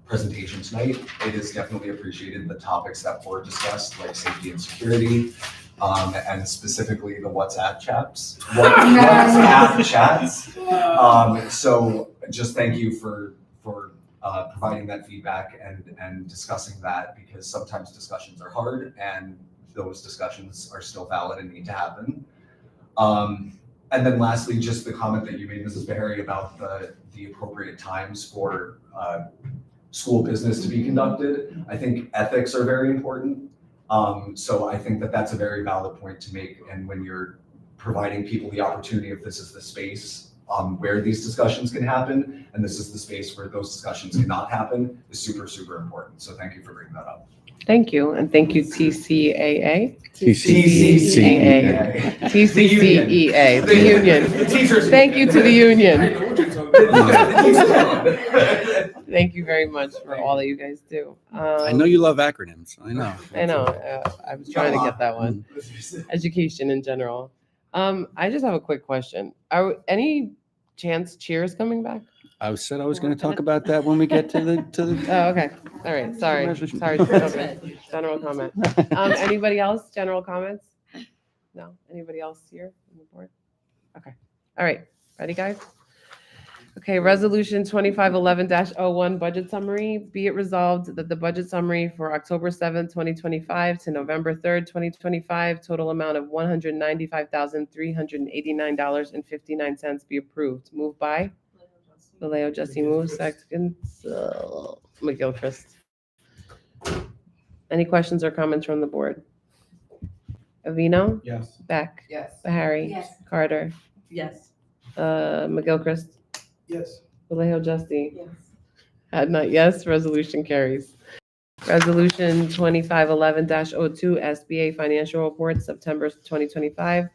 presentation tonight. It is definitely appreciated the topics that were discussed, like safety and security, and specifically the WhatsApp chats. WhatsApp chats. So just thank you for providing that feedback and discussing that, because sometimes discussions are hard and those discussions are still valid and need to happen. And then lastly, just the comment that you made, Mrs. Bahari, about the appropriate times for school business to be conducted. I think ethics are very important. So I think that that's a very valid point to make. And when you're providing people the opportunity, if this is the space where these discussions can happen, and this is the space where those discussions cannot happen, is super, super important. So thank you for bringing that up. Thank you, and thank you, TCAA. TCCA. TCCEA, the union. Thank you to the union. Thank you very much for all that you guys do. I know you love acronyms. I know. I know. I was trying to get that one. Education in general. I just have a quick question. Are any chance Cheers coming back? I said I was going to talk about that when we get to the. Oh, okay. All right. Sorry. Okay. General comment. Anybody else? General comments? No. Anybody else here on the board? Okay. All right. Ready, guys? Okay. Resolution 2511-01 budget summary. Be it resolved that the budget summary for October 7th, 2025 to November 3rd, 2025, total amount of $195,389.59 be approved. Moved by Vallejo Jesse moves, second, McGilchrist. Any questions or comments from the board? Avino? Yes. Beck? Yes. Bahari? Yes. Carter? Yes. McGilchrist? Yes. Vallejo Jesse? Yes. Had not yes, resolution carries. Resolution 2511-02 SBA financial report, September 2025.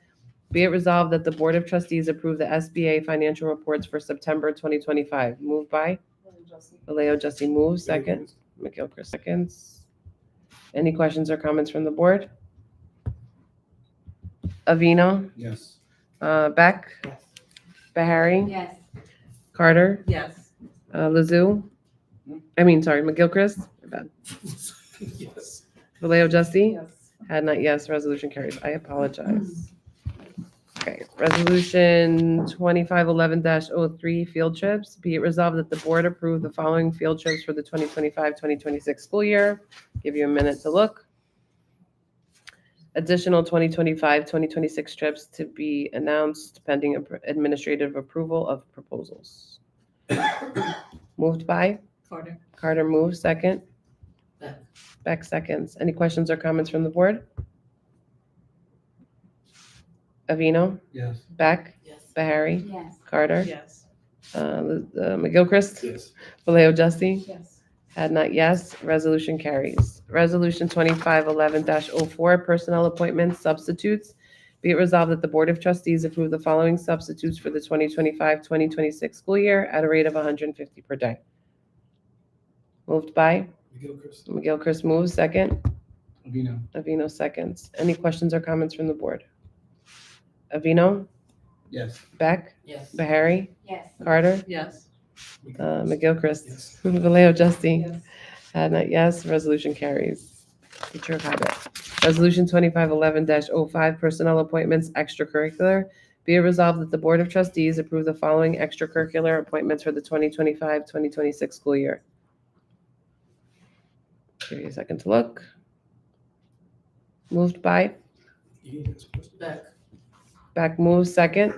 Be it resolved that the Board of Trustees approve the SBA financial reports for September 2025. Moved by Vallejo Jesse moves, second. McGilchrist seconds. Any questions or comments from the board? Avino? Yes. Beck? Yes. Bahari? Yes. Carter? Yes. McGilchrist? My bad. Yes. Vallejo Jesse? Yes. Had not yes, resolution carries. I apologize. Okay, resolution 2511-03, field trips. Be it resolved that the board approve the following field trips for the 2025-2026 school year. Give you a minute to look. Additional 2025-2026 trips to be announced pending administrative approval of proposals. Moved by? Carter. Carter moves, second. Beck. Beck seconds. Any questions or comments from the board? Avino? Yes. Beck? Yes. Bahari? Yes. Carter? Yes. McGilchrist? Yes. Vallejo Justy? Yes. Had not, yes. Resolution carries. Resolution 2511-04, personnel appointments, substitutes. Be it resolved that the Board of Trustees approve the following substitutes for the 2025-2026 school year at a rate of 150 per day. Moved by? McGilchrist moves, second. Avino. Avino seconds. Any questions or comments from the board? Avino? Yes. Beck? Yes. Bahari? Yes. Carter? Yes. McGilchrist? Yes. Vallejo Justy? Yes. Had not, yes. Resolution carries. Teacher of habit. Resolution 2511-05, personnel appointments, extracurricular. Be it resolved that the Board of Trustees approve the following extracurricular appointments for the 2025-2026 school year. Give you a second to look. Moved by? Beck. Beck moves, second.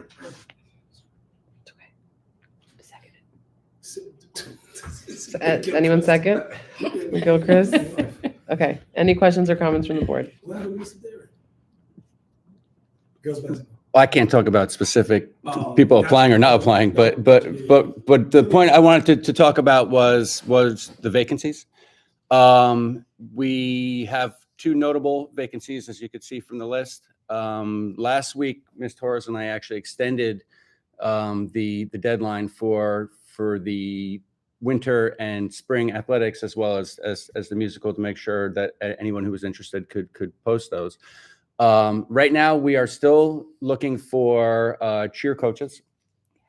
It's okay. Second. Anyone second? Gilchrist? Okay. Any questions or comments from the board? I can't talk about specific people applying or not applying, but the point I wanted to talk about was the vacancies. We have two notable vacancies, as you could see from the list. Last week, Ms. Torres and I actually extended the deadline for the winter and spring athletics, as well as the musical, to make sure that anyone who was interested could post those. Right now, we are still looking for cheer coaches,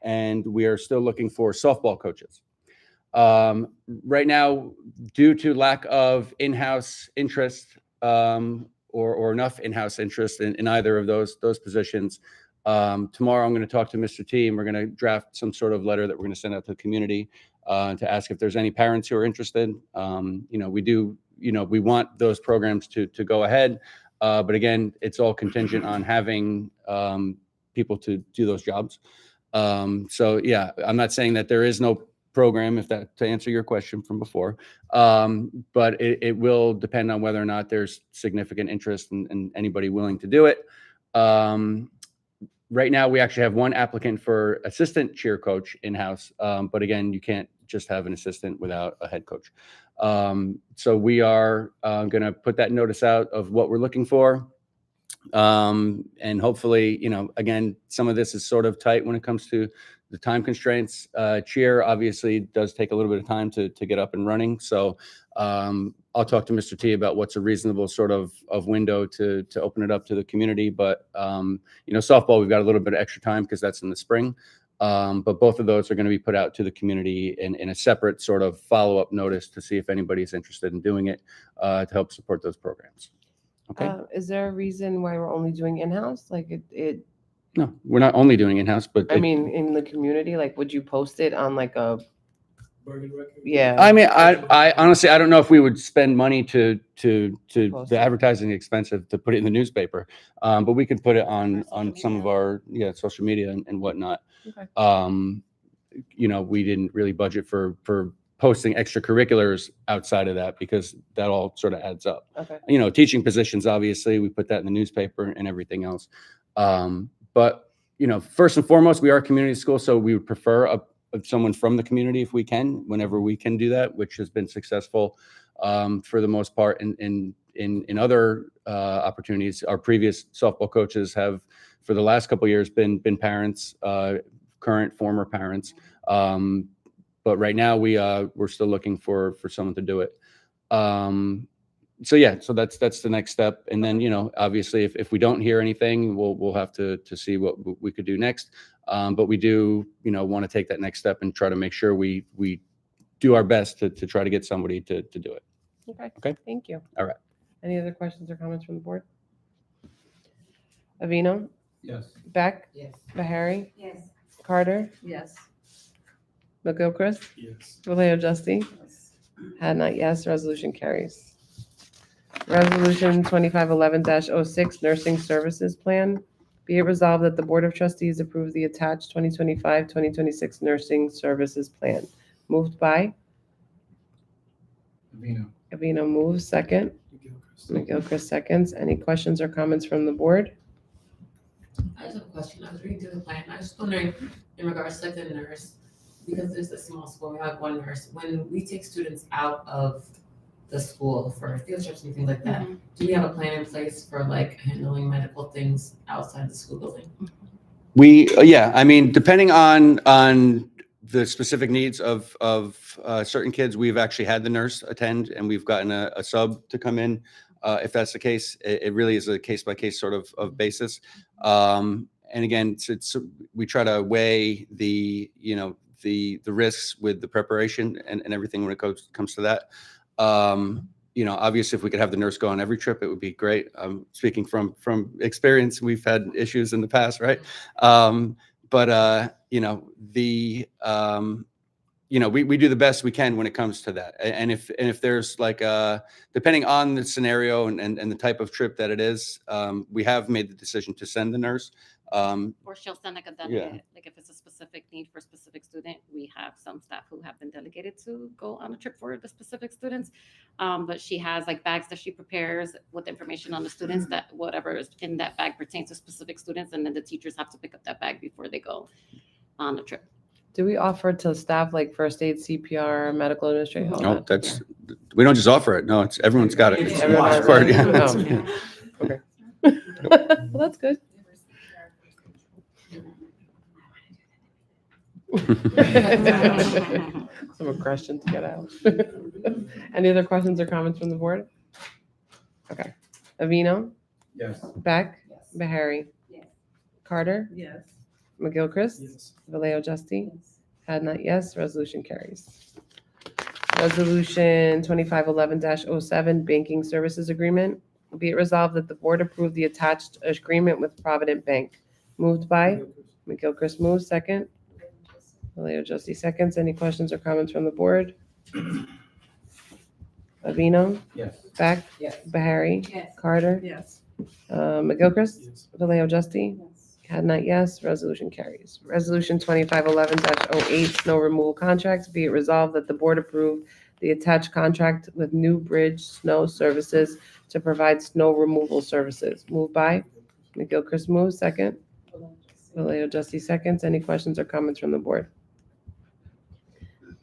and we are still looking for softball coaches. Right now, due to lack of in-house interest or enough in-house interest in either of those positions, tomorrow I'm going to talk to Mr. T, and we're going to draft some sort of letter that we're going to send out to the community to ask if there's any parents who are interested. We want those programs to go ahead. But again, it's all contingent on having people to do those jobs. So yeah, I'm not saying that there is no program, to answer your question from before, but it will depend on whether or not there's significant interest in anybody willing to do it. Right now, we actually have one applicant for assistant cheer coach in-house, but again, you can't just have an assistant without a head coach. So we are going to put that notice out of what we're looking for. And hopefully, again, some of this is sort of tight when it comes to the time constraints. Cheer obviously does take a little bit of time to get up and running. So I'll talk to Mr. T about what's a reasonable sort of window to open it up to the community. But, softball, we've got a little bit of extra time because that's in the spring. But both of those are going to be put out to the community in a separate sort of follow-up notice to see if anybody's interested in doing it to help support those programs. Okay. Is there a reason why we're only doing in-house? Like No, we're not only doing in-house, but I mean, in the community, like, would you post it on like a? Yeah. I mean, I honestly, I don't know if we would spend money to Post the it. advertising expensive to put it in the newspaper. But we could put it on some of our social media and whatnot. Okay. We didn't really budget for posting extracurriculars outside of that because that all sort of adds up. Okay. Teaching positions, obviously, we put that in the newspaper and everything else. But first and foremost, we are a community school, so we would prefer someone from the community if we can, whenever we can do that, which has been successful for the most part in other opportunities. Our previous softball coaches have, for the last couple of years, been parents, current, former parents. But right now we're still looking for someone to do it. So that's the next step. And then, obviously if we don't hear anything, we'll have to see what we could do next. But we do, want to take that next step and try to make sure we do our best to try to get somebody to do it. Okay. Okay. Thank you. All right. Any other questions or comments from the board? Avino? Yes. Beck, Yes. Bahari, Yes. Carter, Yes. McGilchrist, Yes. Vallejo Justy, had not yes, resolution carries. Resolution 2511-06, Nursing Services Plan. Be it resolved that the Board of Trustees approve the attached 2025-2026 Nursing Services Plan. Moved by, Vino. Avino moves, second. McGilchrist seconds. Any questions or comments from the board? I just have a question. I was reading through the plan. I was just wondering in regards to like the nurse, because there's a small school, we have one nurse. When we take students out of the school for field trips and things like that, do we have a plan in place for like handling medical things outside the school building? Yeah, I mean, depending on the specific needs of certain kids, we've actually had the nurse attend, and we've gotten a sub to come in. If that's the case, it really is a case by case sort of basis. And again, we try to weigh the risks with the preparation and everything when it comes to that. Obviously, if we could have the nurse go on every trip, it would be great. Speaking from experience, we've had issues in the past, right? We do the best we can when it comes to that. And if there's like depending on the scenario and the type of trip that it is, we have made the decision to send the nurse. Or she'll send like a delegate, like if it's a specific need for a specific student, we have some staff who have been delegated to go on a trip for the specific students. But she has like bags that she prepares with information on the students that whatever is in that bag pertains to specific students, and then the teachers have to pick up that bag before they go on the trip. Do we offer to staff like first aid, CPR, medical administration? all No, that? we don't just offer it. No, everyone's got it. It's Everyone has required, it? yeah. Oh. Okay. Well, that's good. Some aggression to get out. Any other questions or comments from the board? Okay. Avino, Yes. Beck, Yes. Bahari, Yes. Carter, Yes. McGilchrist, Yes. Vallejo Justy, had not yes, resolution carries. Resolution 2511-07, Banking Services Agreement. Be it resolved that the board approve the attached agreement with Provident Bank. Moved by McGilchrist moves, second. Vallejo Justy seconds. Any questions or comments from the board? Avino, Yes. Beck, Yes. Bahari, Yes. Carter, Yes. McGilchrist, Yes. Vallejo Justy, had not yes, resolution carries. Resolution 2511-08, snow removal contracts. Be it resolved that the board approve the attached contract with New Bridge Snow Services to provide snow removal services. Moved by McGilchrist moves, second. Vallejo Justy seconds. Any questions or comments from the board?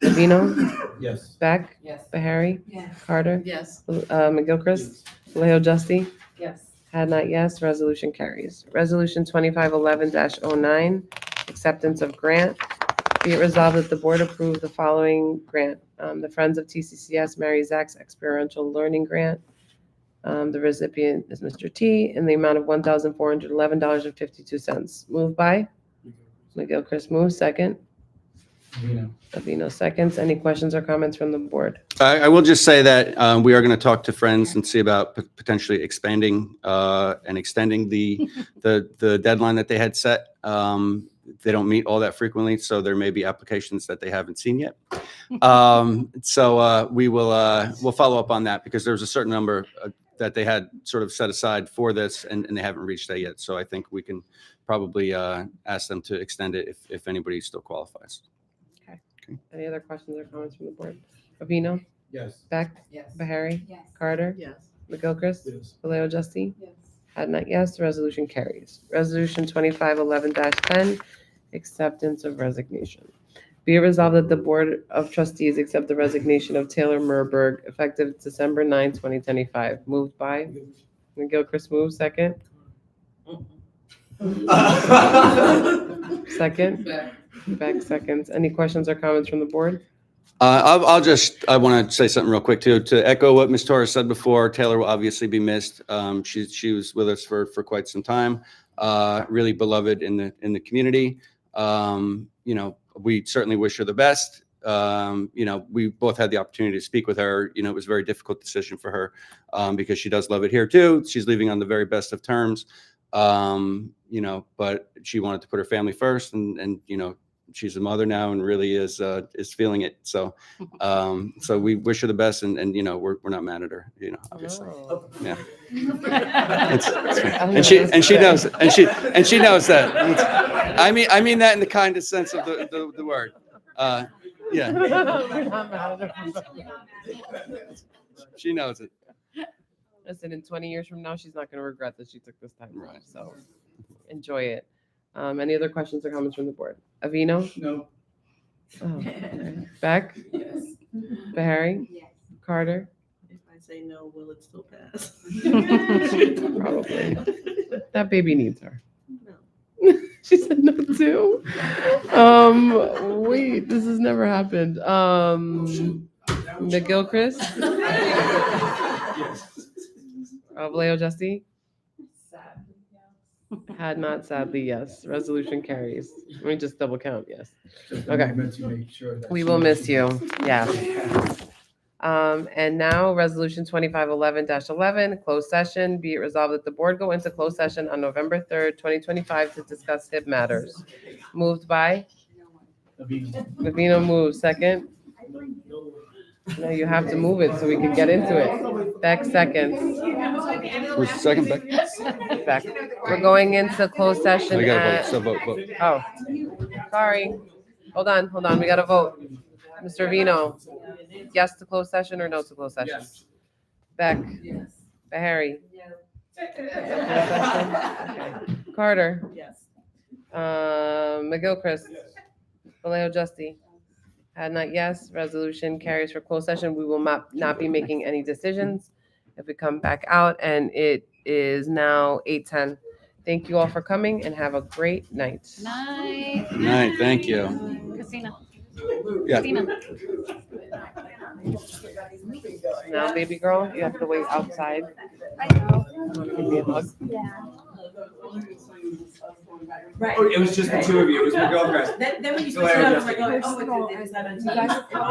Avino, Yes. Beck, Yes. Bahari, Yes. Carter, Yes. McGilchrist, Vallejo Justy, Yes. had not yes, resolution carries. Resolution 2511-09, acceptance of grant. Be it resolved that the board approve the following grant. The Friends of TCCS Mary Zach's Experiential Learning Grant. The recipient is Mr. T in the amount of $1,411.52. Moved by McGilchrist moves, second. Vino. Avino seconds. Any questions or comments from the board? I will just say that we are going to talk to Friends and see about potentially expanding and extending the deadline that they had set. They don't meet all that frequently, so there may be applications that they haven't seen yet. So we'll follow up on that because there's a certain number that they had sort of set aside for this, and they haven't reached that yet. So I think we can probably ask them to extend it if anybody still qualifies. Any other questions or comments from the board? Avino, Yes. Beck, Yes. Bahari, Yes. Carter, Yes. McGilchrist, Yes. Vallejo Justy, Yes. had not yes, the resolution carries. Resolution 2511-10, acceptance of resignation. Be it resolved that the Board of Trustees accept the resignation of Taylor Merberg effective December 9, 2025. Moved by McGilchrist moves, second. Second, Beck seconds. Any questions or comments from the board? I want to say something real quick too, to echo what Ms. Torres said before. Taylor will obviously be missed. She was with us for quite some time, really beloved in the community. We certainly wish her the best. We both had the opportunity to speak with her. It was a very difficult decision for her because she does love it here too. She's leaving on the very best of terms. You know, but she wanted to put her family first, and you know, she's a mother now and really is feeling it. So, so we wish her the best, and you know, we're not mad at her, you know, obviously. Oh. Yeah. And she knows it. And she knows that. I mean that in the kindest sense of the word. Yeah. We're not mad at her. She knows it. Listen, in 20 years from now, she's not going to regret that she took this time. Right. So enjoy it. Any other questions or comments from the board? Avino? No. Oh, okay. Beck? Yes. Bahari? Yes. Carter? If I say no, will it still pass? Probably. That baby needs her. No. She said no too. Wait, this has never happened. McGilchrist? Vallejo Jesse? Had not, sadly, yes. Resolution carries. Let me just double count, yes. Okay. Meant to make sure that We she will knows miss she you, has to. yes. And now, Resolution 2511-11, closed session. Be it resolved that the board go into closed session on November 3rd, 2025 to discuss HIB matters. Moved by? Vivino moves. Second? No, you have to move it so we can get into it. Beck seconds. Who's the second, Beck? Beck. We're going into closed session We gotta vote. at, So vote. oh, sorry. Hold on. We gotta vote. Mr. Vino, yes to closed session or no to closed session? Yes. Beck? Bahari? Carter? Yes. McGilchrist? Vallejo Justy? Had not, yes. Resolution carries for closed session. We will not be making any decisions if we come back out, and it is now 8:10. Thank you all for coming and have a great night. Night. Good night. Thank you. Christina. Yeah. Christina. Now, baby girl, you have to wait outside. Give me a hug. Oh, it was just the two of you. It was McGilchrist. Then when you switch it up, I'm like, oh, is that on TV?